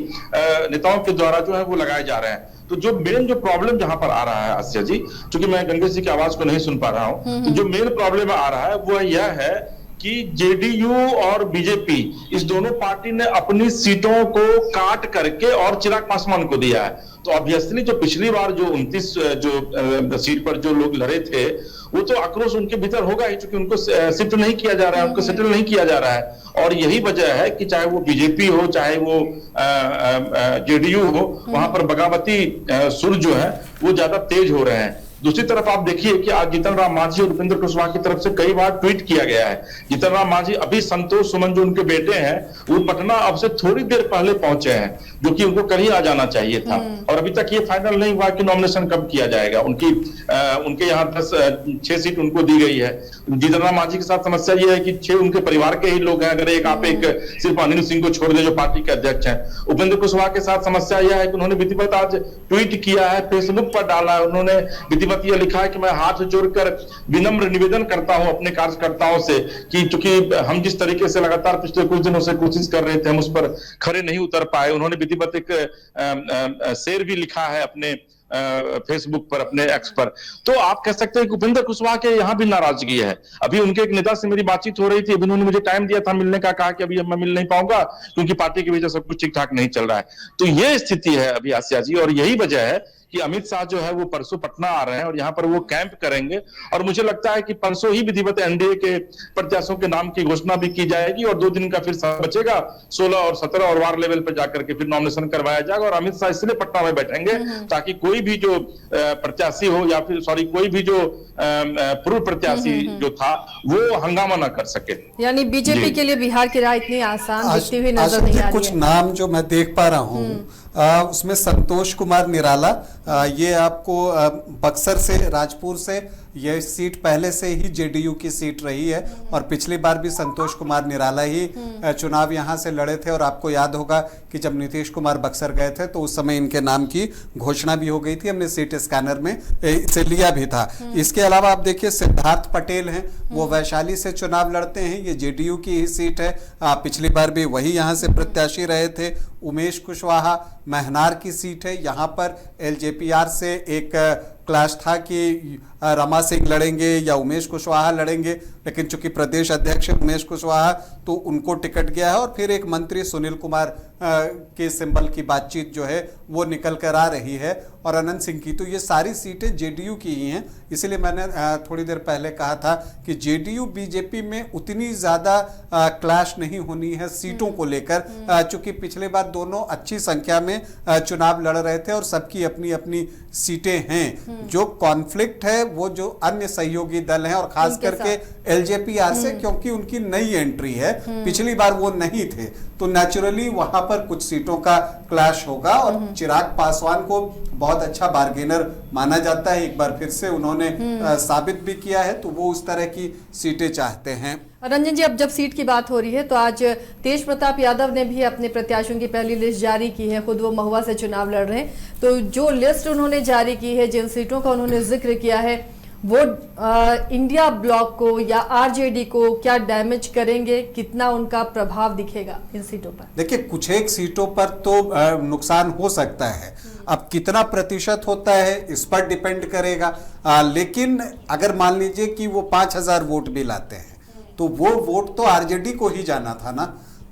नेताओं के द्वारा जो है वो लगाए जा रहे हैं। तो जो मेन जो प्रॉब्लम जहां पर आ रहा है आसिया जी, क्योंकि मैं गंगेश जी की आवाज को नहीं सुन पा रहा हूं, तो जो मेन प्रॉब्लम आ रहा है वो यह है कि जेडीयू और बीजेपी इस दोनों पार्टी ने अपनी सीटों को काट करके और चिराग पासवान को दिया है। तो ऑब्वियसली जो पिछली बार जो 29 जो सीट पर जो लोग लड़े थे वो तो आक्रोश उनके भीतर होगा ही, क्योंकि उनको शिफ्ट नहीं किया जा रहा है, उनको सेटल नहीं किया जा रहा है। और यही वजह है कि चाहे वो बीजेपी हो चाहे वो जेडीयू हो, वहां पर बगावती सुर जो है वो ज्यादा तेज हो रहे हैं। दूसरी तरफ आप देखिए कि आज जीतन राम मांझी और उपेंद्र कुशवाहा की तरफ से कई बार ट्वीट किया गया है। जीतन राम मांझी अभी संतोष सुमन जो उनके बेटे हैं वो पटना अब से थोड़ी देर पहले पहुंचे हैं, जो कि उनको कल ही आ जाना चाहिए था, और अभी तक ये फाइनल नहीं हुआ कि नॉमिनेशन कब किया जाएगा। उनके यहाँ 6 सीट उनको दी गई है। जीतन राम मांझी के साथ समस्या ये है कि 6 उनके परिवार के ही लोग हैं, अगर एक सिर्फ अनिल सिंह को छोड़ दे जो पार्टी के अध्यक्ष हैं। उपेंद्र कुशवाहा के साथ समस्या यह है कि उन्होंने विधिवत आज ट्वीट किया है, फेसबुक पर डाला है, उन्होंने विधिवत यह लिखा है कि मैं हाथ जोड़कर विनम्र निवेदन करता हूं अपने कार्यकर्ताओं से कि चूंकि हम जिस तरीके से लगातार पिछले कुछ दिनों से कोशिश कर रहे थे हम उस पर खड़े नहीं उतर पाए। उन्होंने विधिवत एक शेर भी लिखा है अपने फेसबुक पर, अपने एक्स पर। तो आप कह सकते हैं कि उपेंद्र कुशवाहा के यहाँ भी नाराजगी है। अभी उनके एक नेता से मेरी बातचीत हो रही थी, अभी उन्होंने मुझे टाइम दिया था मिलने का, कहा कि अभी मैं मिल नहीं पाऊंगा क्योंकि पार्टी की वजह से सब कुछ ठीक ठाक नहीं चल रहा है। तो ये स्थिति है अभी आसिया जी, और यही वजह है कि अमित शाह जो है वो परसों पटना आ रहे हैं और यहाँ पर वो कैंप करेंगे, और मुझे लगता है कि परसों ही विधिवत एनडीए के प्रत्याशियों के नाम की घोषणा भी की जाएगी, और 2 दिन का फिर समय बचेगा, 16 और 17 और वार्ड लेवल पर जाकर के फिर नॉमिनेशन करवाया जाएगा। और अमित शाह इसलिए पटना में बैठेंगे ताकि कोई भी जो प्रत्याशी हो या फिर कोई भी जो पूर्व प्रत्याशी जो था वो हंगामा ना कर सके। यानी बीजेपी के लिए बिहार की राह इतनी आसान दिखती हुई नजर नहीं आ रही है। कुछ नाम जो मैं देख पा रहा हूँ उसमें संतोष कुमार निराला, ये आपको बक्सर से, राजपुर से, ये सीट पहले से ही जेडीयू की सीट रही है और पिछली बार भी संतोष कुमार निराला ही चुनाव यहाँ से लड़े थे। और आपको याद होगा कि जब नीतीश कुमार बक्सर गए थे तो उस समय इनके नाम की घोषणा भी हो गई थी, हमने सीट स्कैनर में इसे लिया भी था। इसके अलावा आप देखिए सिद्धार्थ पटेल हैं, वो वैशाली से चुनाव लड़ते हैं, ये जेडीयू की ही सीट है, पिछली बार भी वही यहाँ से प्रत्याशी रहे थे। उमेश कुशवाहा महनार की सीट है, यहाँ पर एलजेपीआर से एक क्लैश था कि रमा सिंह लड़ेंगे या उमेश कुशवाहा लड़ेंगे, लेकिन चूंकि प्रदेश अध्यक्ष उमेश कुशवाहा तो उनको टिकट गया है और फिर एक मंत्री सुनील कुमार के सिंबल की बातचीत जो है वो निकल कर आ रही है और अनंत सिंह की। तो ये सारी सीटें जेडीयू की ही हैं, इसलिए मैंने थोड़ी देर पहले कहा था कि जेडीयू बीजेपी में उतनी ज़्यादा क्लैश नहीं होनी है सीटों को लेकर, चूंकि पिछले बार दोनों अच्छी संख्या में चुनाव लड़ रहे थे और सबकी अपनी अपनी सीटें हैं। जो कॉन्फ्लिक्ट है वो जो अन्य सहयोगी दल हैं और खास करके एलजेपीआर से, क्योंकि उनकी नई एंट्री है, पिछली बार वो नहीं थे, तो नेचुरली वहां पर कुछ सीटों का क्लैश होगा। और चिराग पासवान को बहुत अच्छा बार्गेनर माना जाता है, एक बार फिर से उन्होंने साबित भी किया है, तो वो उस तरह की सीटें चाहते हैं। रंजन जी, अब जब सीट की बात हो रही है तो आज तेज प्रताप यादव ने भी अपने प्रत्याशियों की पहली लिस्ट जारी की है, खुद वो महुआ से चुनाव लड़ रहे हैं। तो जो लिस्ट उन्होंने जारी की है, जिन सीटों का उन्होंने जिक्र किया है, वो इंडिया ब्लॉक को या आरजेडी को क्या डैमेज करेंगे, कितना उनका प्रभाव दिखेगा इन सीटों पर? देखिए, कुछ एक सीटों पर तो नुकसान हो सकता है, अब कितना प्रतिशत होता है इस पर डिपेंड करेगा। लेकिन अगर मान लीजिए कि वो 5000 वोट भी लाते हैं तो वो वोट तो आरजेडी को ही जाना था ना,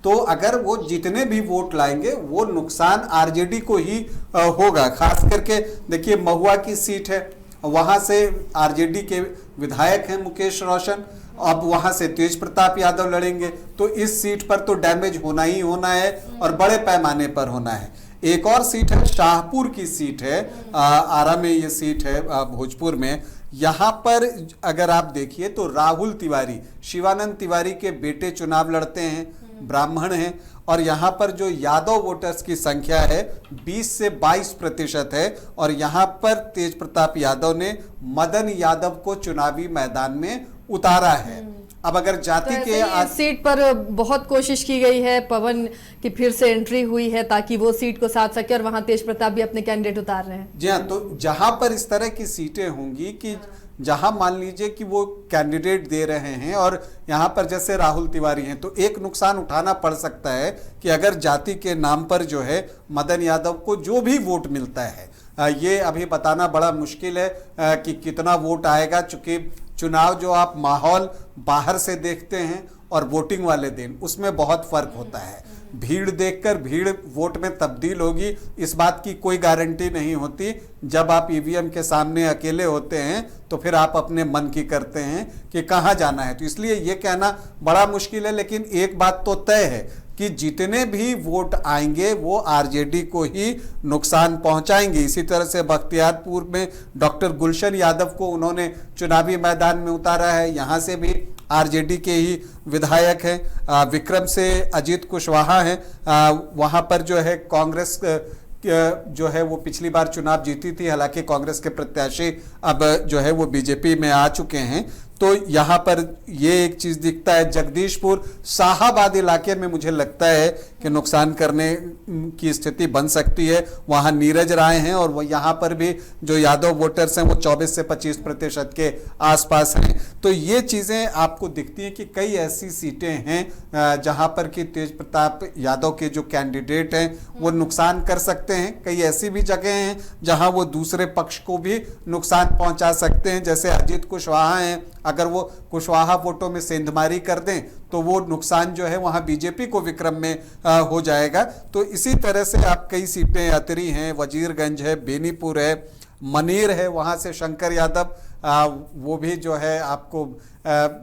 तो अगर वो जितने भी वोट लाएंगे वो नुकसान आरजेडी को ही होगा। खास करके देखिए महुआ की सीट है, वहां से आरजेडी के विधायक हैं मुकेश रोशन, अब वहां से तेज प्रताप यादव लड़ेंगे, तो इस सीट पर तो डैमेज होना ही होना है और बड़े पैमाने पर होना है। एक और सीट है, शाहपुर की सीट है, आरा में ये सीट है, भोजपुर में। यहाँ पर अगर आप देखिए तो राहुल तिवारी, शिवानंद तिवारी के बेटे चुनाव लड़ते हैं, ब्राह्मण हैं, और यहाँ पर जो यादव वोटर्स की संख्या है 20 से 22% है, और यहाँ पर तेज प्रताप यादव ने मदन यादव को चुनावी मैदान में उतारा है। अब अगर जाति तो के सीट पर बहुत कोशिश की गई है, पवन की फिर से एंट्री हुई है ताकि वो सीट को साध सके, और वहां तेज प्रताप भी अपने कैंडिडेट उतार रहे हैं। जी हाँ, तो जहां पर इस तरह की सीटें होंगी कि जहां मान लीजिए कि वो कैंडिडेट दे रहे हैं और यहाँ पर जैसे राहुल तिवारी हैं, तो एक नुकसान उठाना पड़ सकता है कि अगर जाति के नाम पर जो है मदन यादव को जो भी वोट मिलता है, ये अभी बताना बड़ा मुश्किल है कि कितना वोट आएगा, चूंकि चुनाव जो आप माहौल बाहर से देखते हैं और वोटिंग वाले दिन उसमें बहुत फर्क होता है। भीड़ देखकर भीड़ वोट में तब्दील होगी इस बात की कोई गारंटी नहीं होती। जब आप ईवीएम के सामने अकेले होते हैं तो फिर आप अपने मन की करते हैं कि कहाँ जाना है, तो इसलिए ये कहना बड़ा मुश्किल है। लेकिन एक बात तो तय है कि जितने भी वोट आएंगे वो आरजेडी को ही नुकसान पहुंचाएंगे। इसी तरह से बख्तियारपुर में डॉक्टर गुलशन यादव को उन्होंने चुनावी मैदान में उतारा है, यहाँ से भी आरजेडी के ही विधायक हैं। विक्रम से अजीत कुशवाहा हैं, वहाँ पर जो है कांग्रेस जो है वो पिछली बार चुनाव जीती थी, हालांकि कांग्रेस के प्रत्याशी अब जो है वो बीजेपी में आ चुके हैं। तो यहाँ पर ये एक चीज दिखता है। जगदीशपुर शाहाबाद इलाके में मुझे लगता है कि नुकसान करने की स्थिति बन सकती है, वहाँ नीरज राय हैं और वो यहाँ पर भी जो यादव वोटर्स हैं वो 24 से 25% के आसपास हैं। तो ये चीज़ें आपको दिखती हैं कि कई ऐसी सीटें हैं जहाँ पर कि तेज प्रताप यादव के जो कैंडिडेट हैं वो नुकसान कर सकते हैं। कई ऐसी भी जगह हैं जहाँ वो दूसरे पक्ष को भी नुकसान पहुँचा सकते हैं, जैसे अजीत कुशवाहा हैं, अगर वो कुशवाहा वोटों में सेंधमारी कर दें तो वो नुकसान जो है वहाँ बीजेपी को विक्रम में हो जाएगा। तो इसी तरह से आप कई सीटें अतरी हैं, वजीरगंज है, बेनीपुर है, मनेर है, वहाँ से शंकर यादव वो भी जो है आपको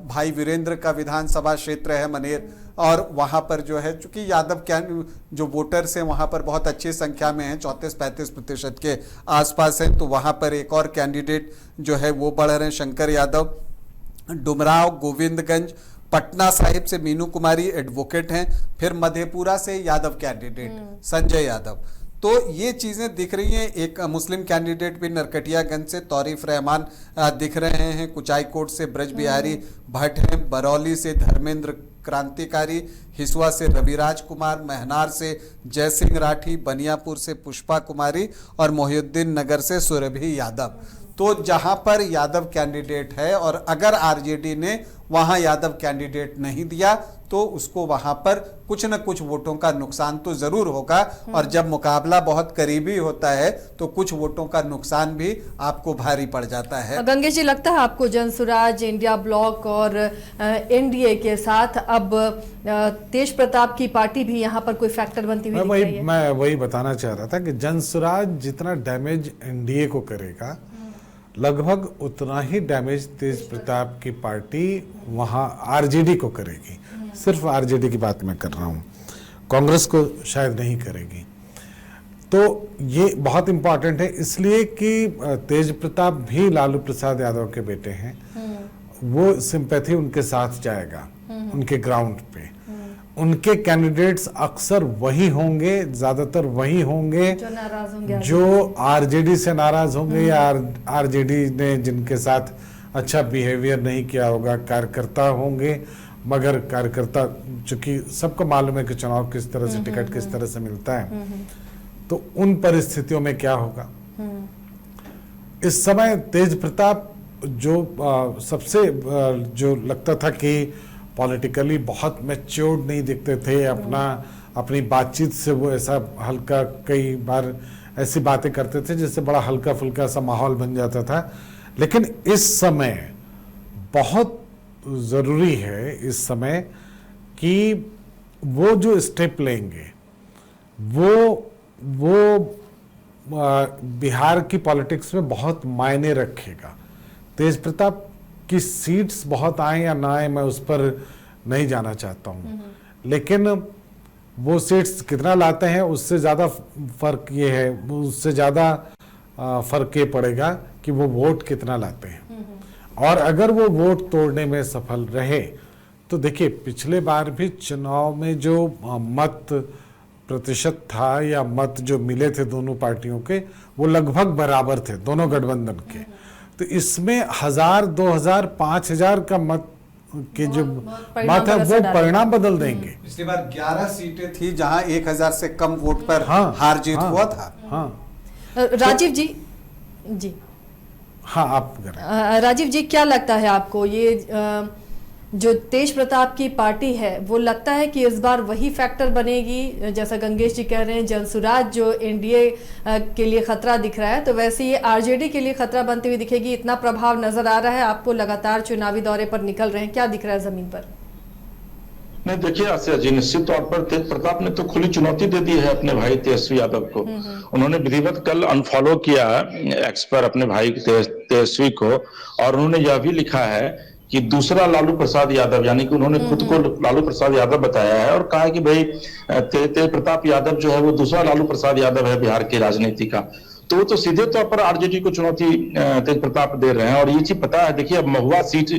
भाई वीरेंद्र का विधानसभा क्षेत्र है मनेर, और वहाँ पर जो है चूंकि यादव जो वोटर्स हैं वहाँ पर बहुत अच्छी संख्या में हैं, 34-35% के आसपास हैं, तो वहाँ पर एक और कैंडिडेट जो है वो बढ़ रहे हैं, शंकर यादव। डुमराव, गोविंदगंज, पटना साहिब से मीनू कुमारी एडवोकेट हैं, फिर मधेपुरा से यादव कैंडिडेट संजय यादव। तो ये चीज़ें दिख रही हैं। एक मुस्लिम कैंडिडेट भी नरकटियागंज से तौरीफ रहमान दिख रहे हैं, कुचाईकोट से ब्रज बिहारी भट्ट हैं, बरौली से धर्मेंद्र क्रांतिकारी, हिसुआ से रविराज कुमार, महनार से जयसिंह राठी, बनियापुर से पुष्पा कुमारी और मोहिउद्दीन नगर से सुरभि यादव। तो जहां पर यादव कैंडिडेट है और अगर आरजेडी ने वहां यादव कैंडिडेट नहीं दिया तो उसको वहां पर कुछ न कुछ वोटों का नुकसान तो जरूर होगा। और जब मुकाबला बहुत करीबी होता है तो कुछ वोटों का नुकसान भी आपको भारी पड़ जाता है। गंगेश जी, लगता है आपको जनसुराज, इंडिया ब्लॉक और एनडीए के साथ अब तेज प्रताप की पार्टी भी यहाँ पर कोई फैक्टर बनती हुई दिख रही है? मैं वही बताना चाह रहा था कि जनसुराज जितना डैमेज एनडीए को करेगा लगभग उतना ही डैमेज तेज प्रताप की पार्टी वहां आरजेडी को करेगी। सिर्फ आरजेडी की बात मैं कर रहा हूं, कांग्रेस को शायद नहीं करेगी। तो ये बहुत इंपॉर्टेंट है इसलिए कि तेज प्रताप भी लालू प्रसाद यादव के बेटे हैं, वो सिंपैथी उनके साथ जाएगा उनके ग्राउंड पे। उनके कैंडिडेट्स अक्सर वही होंगे, ज्यादातर वही होंगे जो नाराज होंगे, जो आरजेडी से नाराज होंगे या आरजेडी ने जिनके साथ अच्छा बिहेवियर नहीं किया होगा, कार्यकर्ता होंगे। मगर कार्यकर्ता, चूंकि सबको मालूम है कि चुनाव किस तरह से, टिकट किस तरह से मिलता है, तो उन परिस्थितियों में क्या होगा। इस समय तेज प्रताप जो सबसे जो लगता था कि पॉलिटिकली बहुत मैच्योर्ड नहीं दिखते थे, अपनी बातचीत से वो ऐसा हल्का, कई बार ऐसी बातें करते थे जिससे बड़ा हल्का फुल्का सा माहौल बन जाता था। लेकिन इस समय बहुत जरूरी है इस समय कि वो जो स्टेप लेंगे वो बिहार की पॉलिटिक्स में बहुत मायने रखेगा। तेज प्रताप की सीट्स बहुत आए या ना आए मैं उस पर नहीं जाना चाहता हूं, लेकिन वो सीट्स कितना लाते हैं उससे ज्यादा फर्क ये है, उससे ज्यादा फर्क ये पड़ेगा कि वो वोट कितना लाते हैं। और अगर वो वोट तोड़ने में सफल रहे तो देखिए, पिछले बार भी चुनाव में जो मत प्रतिशत था या मत जो मिले थे दोनों पार्टियों के, वो लगभग बराबर थे दोनों गठबंधन के। तो इसमें 1000, 2000, 5000 का मत के जो बात है वो परिणाम बदल देंगे। पिछली बार 11 सीटें थी जहां 1000 से कम वोट पर हार जीत हुआ था। राजीव जी, हाँ आप राजीव जी, क्या लगता है आपको ये जो तेज प्रताप की पार्टी है वो लगता है कि इस बार वही फैक्टर बनेगी? जैसा गंगेश जी कह रहे हैं जनसुराज जो एनडीए के लिए खतरा दिख रहा है, तो वैसे ये आरजेडी के लिए खतरा बनती हुई दिखेगी? इतना प्रभाव नजर आ रहा है आपको, लगातार चुनावी दौरे पर निकल रहे हैं, क्या दिख रहा है जमीन पर? नहीं, देखिए आसिया जी, निश्चित तौर पर तेज प्रताप ने तो खुली चुनौती दे दी है अपने भाई तेजस्वी यादव को। उन्होंने विधिवत कल अनफॉलो किया एक्स पर अपने भाई तेजस्वी को, और उन्होंने यह भी लिखा है कि दूसरा लालू प्रसाद यादव, यानी कि उन्होंने खुद को लालू प्रसाद यादव बताया है और कहा है कि भाई तेज प्रताप यादव जो है वो दूसरा लालू प्रसाद यादव है बिहार की राजनीति का। तो वो तो सीधे तौर पर आरजेडी को चुनौती तेज प्रताप दे रहे हैं। और ये चीज पता है, देखिए अब महुआ सीट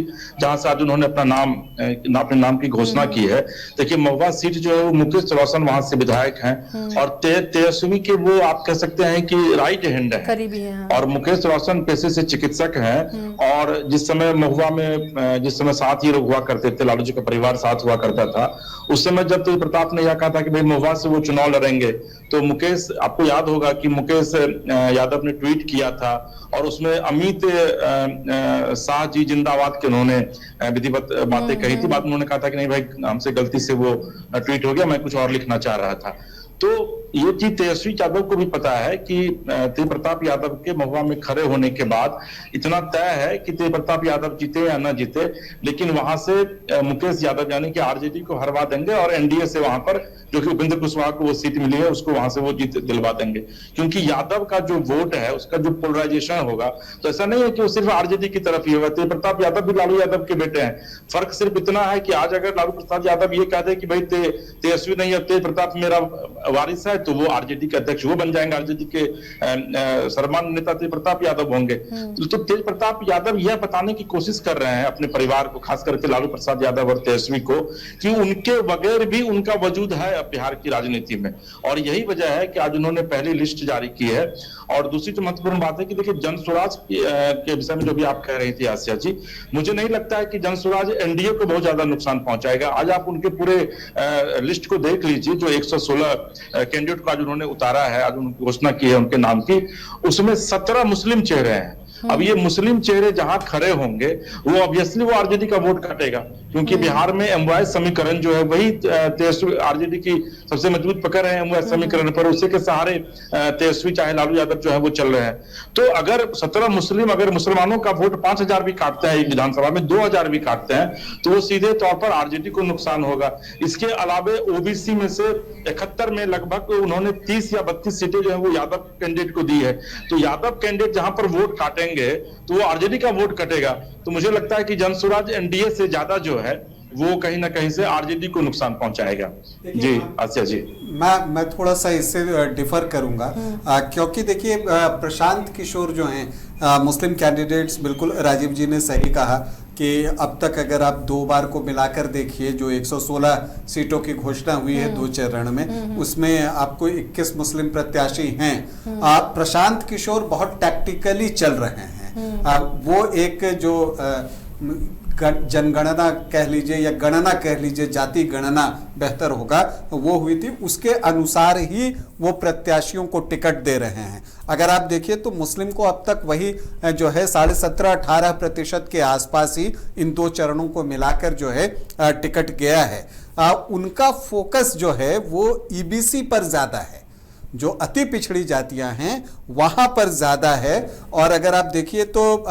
जहां से आज उन्होंने अपने नाम की घोषणा की है, देखिए महुआ सीट जो है वो मुकेश रोशन वहां से विधायक हैं और तेजस्वी के वो आप कह सकते हैं कि राइट हैंड है, करीबी है। और मुकेश रोशन पेशे से चिकित्सक हैं। और जिस समय महुआ में जिस समय साथ ही लोग हुआ करते थे, लालू जी का परिवार साथ हुआ करता था, उस समय जब तेज प्रताप ने यह कहा था कि भाई महुआ से वो चुनाव लड़ेंगे, तो मुकेश, आपको याद होगा कि मुकेश यादव ने ट्वीट किया था और उसमें अमित शाह जी जिंदाबाद के उन्होंने विधिवत बातें कही थी। बाद में उन्होंने कहा था कि नहीं भाई, हमसे गलती से वो ट्वीट हो गया, मैं कुछ और लिखना चाह रहा था। तो ये चीज तेजस्वी यादव को भी पता है कि तेज प्रताप यादव के महुआ में खड़े होने के बाद इतना तय है कि तेज प्रताप यादव जीते या ना जीते, लेकिन वहां से मुकेश यादव यानी कि आरजेडी को हरवा देंगे और एनडीए से वहां पर जो कि उपेंद्र कुशवाहा को वो सीट मिली है उसको वहां से वो जीत दिलवा देंगे। क्योंकि यादव का जो वोट है उसका जो पोलराइजेशन होगा, तो ऐसा नहीं है कि वो सिर्फ आरजेडी की तरफ ही होगा। तेज प्रताप यादव भी लालू यादव के बेटे हैं। फर्क सिर्फ इतना है कि आज अगर लालू प्रसाद यादव ये कहते हैं कि भाई तेजस्वी नहीं है, तेज प्रताप मेरा वारिस है, तो वो आरजेडी के अध्यक्ष वो बन जाएंगे, आरजेडी के सर्वमान्य नेता तेज प्रताप यादव होंगे। तो तेज प्रताप यादव यह बताने की कोशिश कर रहे हैं अपने परिवार को, खास करके लालू प्रसाद यादव और तेजस्वी को, कि उनके बगैर भी उनका वजूद है अब बिहार की राजनीति में। और यही वजह है कि आज उन्होंने पहली लिस्ट जारी की है। और दूसरी जो महत्वपूर्ण बात है कि देखिए जनसुराज के विषय में जो भी आप कह रही थी आसिया जी, मुझे नहीं लगता है कि जनसुराज एनडीए को बहुत ज्यादा नुकसान पहुंचाएगा। आज आप उनके पूरे लिस्ट को देख लीजिए, जो 116 कैंडिडेट को आज उन्होंने उतारा है, आज उन्होंने घोषणा की है उनके नाम की, उसमें 17 मुस्लिम चेहरे हैं। अब ये मुस्लिम चेहरे जहां खड़े होंगे वो ऑब्वियसली वो आरजेडी का वोट काटेगा, क्योंकि बिहार में एमवाय समीकरण जो है वही तेजस्वी, आरजेडी की सबसे मजबूत पकड़ है एमवाय समीकरण पर, उसी के सहारे तेजस्वी चाहे लालू यादव जो है वो चल रहे हैं। तो अगर 17 मुस्लिम अगर मुसलमानों का वोट 5000 भी काटते हैं विधानसभा में, 2000 भी काटते हैं, तो वो सीधे तौर पर आरजेडी को नुकसान होगा। इसके अलावे ओबीसी में से 71 में लगभग उन्होंने 30 या 32 सीटें जो है वो यादव कैंडिडेट को दी है। तो यादव कैंडिडेट जहां पर वोट काटेंगे तो वो आरजेडी का वोट कटेगा। तो मुझे लगता है कि जनसुराज एनडीए से ज्यादा जो है वो कहीं ना कहीं से आरजेडी को नुकसान पहुंचाएगा। जी आसिया जी, मैं थोड़ा सा इससे डिफर करूंगा, क्योंकि देखिए प्रशांत किशोर जो हैं मुस्लिम कैंडिडेट्स, बिल्कुल राजीव जी ने सही कहा कि अब तक अगर आप 2 बार को मिलाकर देखिए, जो 116 सीटों की घोषणा हुई है 2 चरण में, उसमें आपको 21 मुस्लिम प्रत्याशी हैं। प्रशांत किशोर बहुत टैक्टिकली चल रहे हैं। वो एक जो जनगणना कह लीजिए या गणना कह लीजिए, जाति गणना बेहतर होगा, वो हुई थी, उसके अनुसार ही वो प्रत्याशियों को टिकट दे रहे हैं। अगर आप देखिए तो मुस्लिम को अब तक वही जो है 17.5-18% के आसपास ही इन 2 चरणों को मिलाकर जो है टिकट गया है। उनका फोकस जो है वो ईबीसी पर ज्यादा है, जो अति पिछड़ी जातियां हैं वहां पर ज्यादा है। और अगर आप देखिए तो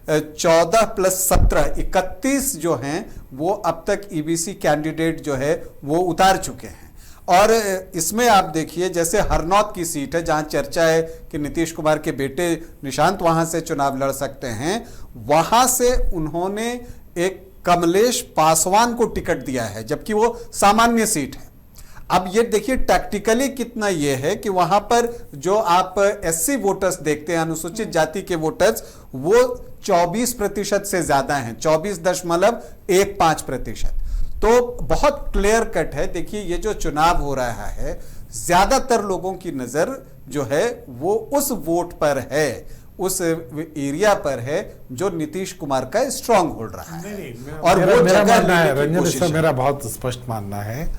14 + 17 31 जो हैं वो अब तक ईबीसी कैंडिडेट जो है वो उतार चुके हैं। और इसमें आप देखिए जैसे हरनौत की सीट है, जहां चर्चा है कि नीतीश कुमार के बेटे निशांत वहां से चुनाव लड़ सकते हैं, वहां से उन्होंने एक कमलेश पासवान को टिकट दिया है, जबकि वो सामान्य सीट है। अब ये देखिए टैक्टिकली कितना ये है कि वहां पर जो आप एससी वोटर्स देखते हैं, अनुसूचित जाति के वोटर्स, वो 24% से ज्यादा हैं, 24.15%। तो बहुत क्लियर कट है। देखिए ये जो चुनाव हो रहा है, ज्यादातर लोगों की नजर जो है वो उस वोट पर है, उस एरिया पर है जो नीतीश कुमार का स्ट्रांग होल्ड रहा है। और वो जगह रंजन, इसका मेरा बहुत स्पष्ट मानना है,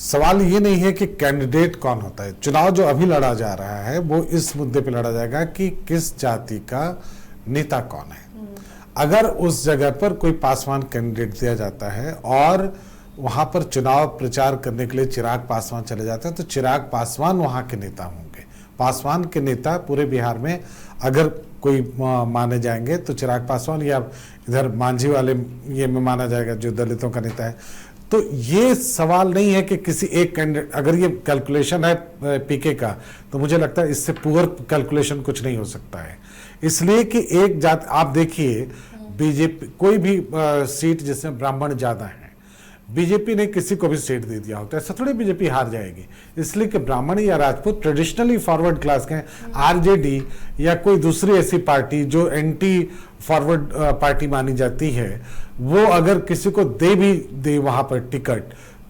सवाल ये नहीं है कि कैंडिडेट कौन होता है। चुनाव जो अभी लड़ा जा रहा है वो इस मुद्दे पे लड़ा जाएगा कि किस जाति का नेता कौन है। अगर उस जगह पर कोई पासवान कैंडिडेट दिया जाता है और वहां पर चुनाव प्रचार करने के लिए चिराग पासवान चले जाते हैं, तो चिराग पासवान वहां के नेता होंगे। पासवान के नेता पूरे बिहार में अगर कोई माने जाएंगे तो चिराग पासवान, या इधर मांझी वाले ये में माना जाएगा जो दलितों का नेता है। तो ये सवाल नहीं है कि किसी एक कैंडिडेट, अगर ये कैलकुलेशन है पीके का, तो मुझे लगता है इससे पुअर कैलकुलेशन कुछ नहीं हो सकता है। इसलिए कि एक जात, आप देखिए बीजेपी कोई भी सीट जिसमें ब्राह्मण ज्यादा है, बीजेपी ने किसी को भी सीट दे दिया होता है, ऐसा थोड़ी बीजेपी हार जाएगी। इसलिए कि ब्राह्मण या राजपूत ट्रेडिशनली फॉरवर्ड क्लास के हैं। आरजेडी या कोई दूसरी ऐसी पार्टी जो एंटी फॉरवर्ड पार्टी मानी जाती है, वो अगर किसी को दे वहां पर टिकट,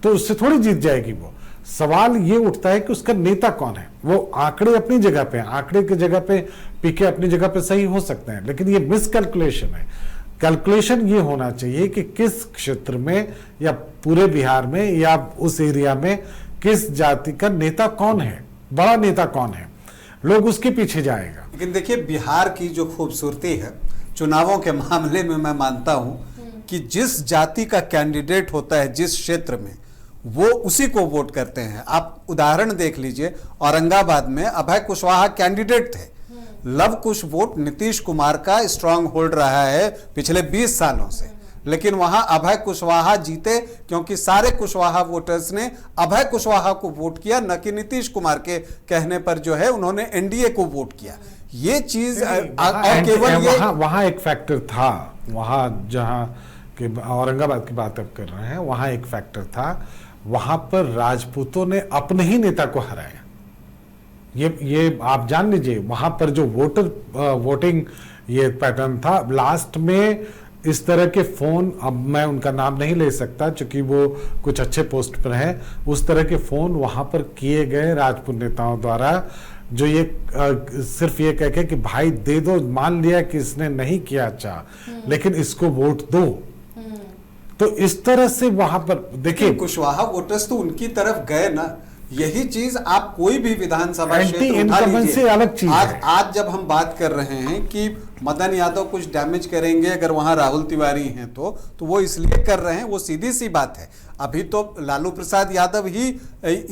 तो उससे थोड़ी जीत जाएगी वो। सवाल ये उठता है कि उसका नेता कौन है। वो आंकड़े अपनी जगह पे हैं, आंकड़े की जगह पे पीके अपनी जगह पे सही हो सकते हैं, लेकिन ये मिसकैलकुलेशन है। कैलकुलेशन ये होना चाहिए कि किस क्षेत्र में या पूरे बिहार में या उस एरिया में किस जाति का नेता कौन है, बड़ा नेता कौन है, लोग उसके पीछे जाएगा। लेकिन देखिए बिहार की जो खूबसूरती है चुनावों के मामले में, मैं मानता हूं कि जिस जाति का कैंडिडेट होता है जिस क्षेत्र में, वो उसी को वोट करते हैं। आप उदाहरण देख लीजिए, औरंगाबाद में अभय कुशवाहा कैंडिडेट थे, लव कुश वोट नीतीश कुमार का स्ट्रांग होल्ड रहा है पिछले 20 सालों से, लेकिन वहां अभय कुशवाहा जीते क्योंकि सारे कुशवाहा वोटर्स ने अभय कुशवाहा को वोट किया, न कि नीतीश कुमार के कहने पर जो है उन्होंने एनडीए को वोट किया। ये चीज केवल वहां एक फैक्टर था, वहां जहां औरंगाबाद की बात आप कर रहे हैं, वहां एक फैक्टर था। वहां पर राजपूतों ने अपने ही नेता को हराया। ये आप जान लीजिए, वहां पर जो वोटिंग ये पैटर्न था, लास्ट में इस तरह के फोन, अब मैं उनका नाम नहीं ले सकता क्योंकि वो कुछ अच्छे पोस्ट पर है, उस तरह के फोन वहां पर किए गए राजपूत नेताओं द्वारा, जो ये सिर्फ ये कह के कि भाई दे दो, मान लिया कि इसने नहीं किया अच्छा लेकिन इसको वोट दो। तो इस तरह से वहां पर देखिए, कुशवाहा वोटर्स तो उनकी तरफ गए ना। यही चीज आप कोई भी विधानसभा क्षेत्र उठा इनकम्बेंसी लीजिए, अलग चीज है। आज जब हम बात कर रहे हैं कि मदन यादव कुछ डैमेज करेंगे अगर वहां राहुल तिवारी हैं तो वो इसलिए कर रहे हैं, वो सीधी सी बात है। अभी तो लालू प्रसाद यादव ही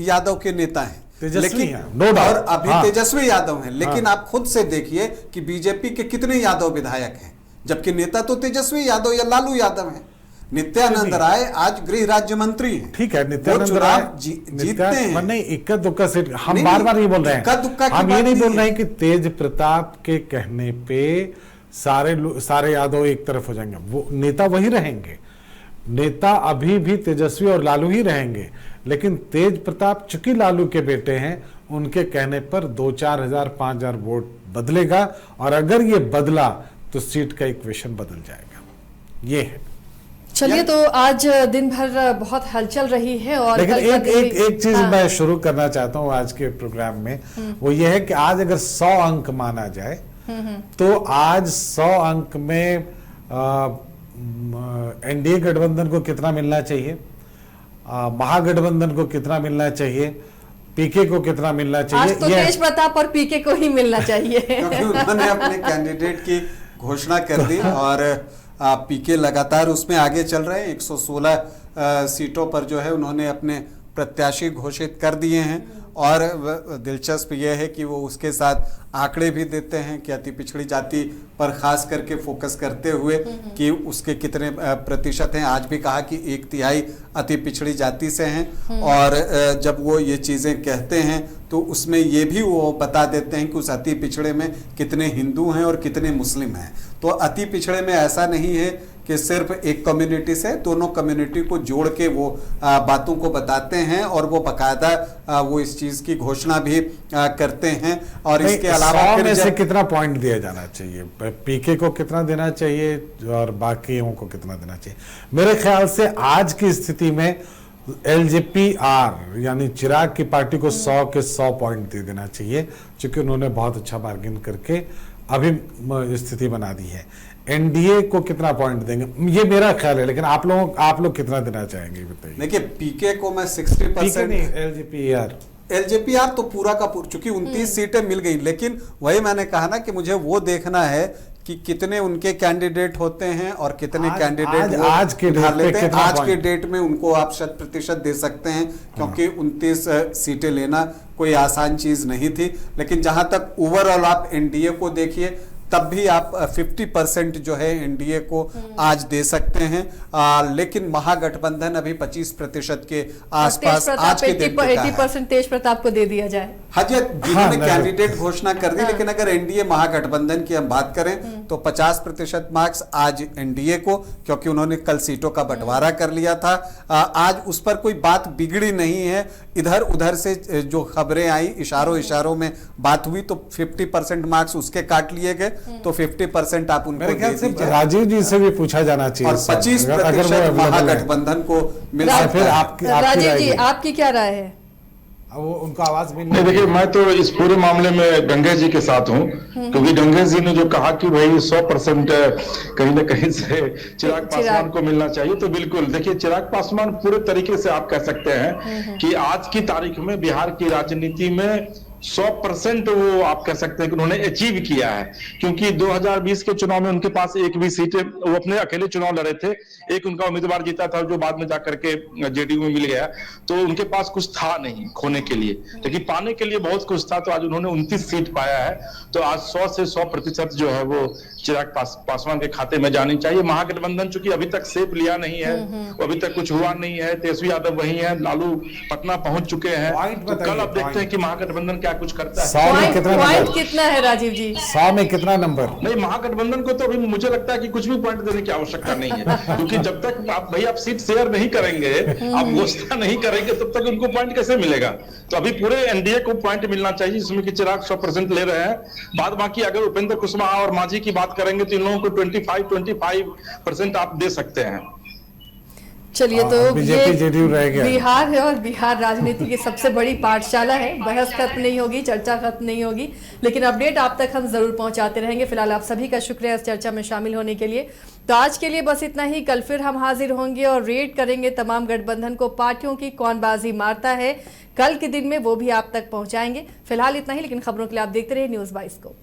यादव के नेता हैं, लेकिन और अभी तेजस्वी यादव हैं, लेकिन आप खुद से देखिए कि बीजेपी के कितने यादव विधायक हैं, जबकि नेता तो तेजस्वी यादव या लालू यादव हैं। नित्यानंद राय आज गृह राज्य मंत्री हैं। ठीक है, नित्यानंद राय जीतते हैं, नहीं इक्का दुक्का सीट, हम बार बार ये बोल रहे हैं, हम ये नहीं बोल रहे हैं कि तेज प्रताप के कहने पे सारे यादव एक तरफ हो जाएंगे। वो नेता वही रहेंगे, नेता अभी भी तेजस्वी और लालू ही रहेंगे, लेकिन तेज प्रताप चूंकि लालू के बेटे हैं, उनके कहने पर 2-4 हजार 5,000 वोट बदलेगा, और अगर ये बदला तो सीट का इक्वेशन बदल जाएगा। ये है। चलिए, तो आज दिन भर बहुत हलचल रही है, और लेकिन एक चीज मैं शुरू करना चाहता हूँ आज के प्रोग्राम में, वो ये है कि आज अगर 100 अंक माना जाए तो आज 100 अंक में एनडीए गठबंधन को कितना मिलना चाहिए, महागठबंधन को कितना मिलना चाहिए, पीके को कितना मिलना चाहिए। आज तो तेज प्रताप और पीके को ही मिलना चाहिए क्योंकि उन्होंने अपने कैंडिडेट की घोषणा कर दी और पीके लगातार उसमें आगे चल रहे हैं। 116 सीटों पर जो है उन्होंने अपने प्रत्याशी घोषित कर दिए हैं, और दिलचस्प यह है कि वो उसके साथ आंकड़े भी देते हैं कि अति पिछड़ी जाति पर खास करके फोकस करते हुए कि उसके कितने प्रतिशत हैं। आज भी कहा कि 1/3 अति पिछड़ी जाति से हैं, और जब वो ये चीज़ें कहते हैं तो उसमें ये भी वो बता देते हैं कि उस अति पिछड़े में कितने हिंदू हैं और कितने मुस्लिम हैं। तो अति पिछड़े में ऐसा नहीं है कि सिर्फ एक कम्युनिटी से, दोनों कम्युनिटी को जोड़ के वो बातों को बताते हैं, और वो बाकायदा वो इस चीज की घोषणा भी करते हैं। और इसके अलावा में से कितना पॉइंट दिया जाना चाहिए, पीके को कितना देना चाहिए और बाकियों को कितना देना चाहिए? मेरे ख्याल से आज की स्थिति में एलजेपी-आर यानी चिराग की पार्टी को 100 के 100 पॉइंट दे देना चाहिए, क्योंकि उन्होंने बहुत अच्छा बार्गेन करके अभी स्थिति बना दी है। एनडीए को कितना पॉइंट देंगे, ये मेरा ख्याल है, लेकिन आप लोग कितना देना चाहेंगे बताइए। देखिए, पीके को मैं 60%, एलजेपी-आर तो पूरा का पूरा, चूंकि 29 सीटें मिल गई, लेकिन वही मैंने कहा ना कि मुझे वो देखना है कि कितने उनके कैंडिडेट होते हैं और कितने कैंडिडेट आज के डेट में उनको आप 100% दे सकते हैं, क्योंकि 29 सीटें लेना कोई आसान चीज नहीं थी। लेकिन जहां तक ओवरऑल आप एनडीए को देखिए, तब भी आप 50% जो है एनडीए को आज दे सकते हैं, लेकिन महागठबंधन अभी 25% के आसपास आज के दिन 80% तेज प्रताप को दे दिया जाए। हाँ जी, जिन्होंने कैंडिडेट घोषणा कर दी, लेकिन अगर एनडीए महागठबंधन की हम बात करें तो 50% मार्क्स आज एनडीए को, क्योंकि उन्होंने कल सीटों का बंटवारा कर लिया था। आज उस पर कोई बात बिगड़ी नहीं है। इधर उधर से जो खबरें आई, इशारों में बात हुई, तो 50% मार्क्स उसके काट लिए गए, तो 50% आप उनको दे दीजिए। राजीव जी से भी पूछा जाना चाहिए, और 25% महागठबंधन को मिल सकता है। राजीव जी, आपकी क्या राय है? वो उनको आवाज भी नहीं। देखिए, मैं तो इस पूरे मामले में गंगेश जी के साथ हूं, क्योंकि गंगेश जी ने जो कहा कि भाई 100% कहीं ना कहीं से चिराग पासवान को मिलना चाहिए, तो बिल्कुल देखिए, चिराग पासवान पूरे तरीके से आप कह सकते हैं कि आज की तारीख में बिहार की राजनीति में 100% वो आप कह सकते हैं कि उन्होंने अचीव किया है। क्योंकि 2020 के चुनाव में उनके पास एक भी सीट, वो अपने अकेले चुनाव लड़े थे, एक उनका उम्मीदवार जीता था जो बाद में जाकर के जेडीयू में मिल गया, तो उनके पास कुछ था नहीं खोने के लिए, लेकिन पाने के लिए बहुत कुछ था। तो आज उन्होंने 29 सीट पाया है, तो आज 100 से 100% जो है वो चिराग पासवान के खाते में जानी चाहिए। महागठबंधन चूंकि अभी तक सेप लिया नहीं है, अभी तक कुछ हुआ नहीं है, तेजस्वी यादव वही है, लालू पटना पहुंच चुके हैं, तो कल अब देखते हैं कि महागठबंधन क्या कुछ करता है। 100 में कितना पॉइंट नंबर? कितना है राजीव जी? 100 में कितना नंबर? नहीं, महागठबंधन को तो अभी मुझे लगता है कि कुछ भी पॉइंट देने की आवश्यकता नहीं है, क्योंकि जब तक आप सीट शेयर नहीं करेंगे, आप घोषणा नहीं करेंगे, तब तक उनको पॉइंट कैसे मिलेगा। तो अभी पूरे एनडीए को पॉइंट मिलना चाहिए, जिसमें कि चिराग 100% ले रहे हैं। बाद बाकी अगर उपेंद्र कुशवाहा और मांझी की बात करेंगे तो इन लोगों को 25% आप दे सकते हैं। चलिए, तो बीजेपी जेडीयू रह गया। बिहार है और बिहार राजनीति की सबसे बड़ी पाठशाला है। बहस खत्म नहीं होगी, चर्चा खत्म नहीं होगी, लेकिन अपडेट आप तक हम जरूर पहुंचाते रहेंगे। फिलहाल आप सभी का शुक्रिया इस चर्चा में शामिल होने के लिए। तो आज के लिए बस इतना ही। कल फिर हम हाजिर होंगे और रेड करेंगे तमाम गठबंधन को, पार्टियों की कौन बाजी मारता है कल के दिन में, वो भी आप तक पहुंचाएंगे। फिलहाल इतना ही, लेकिन खबरों के लिए आप देखते रहिए न्यूज़ 22 को।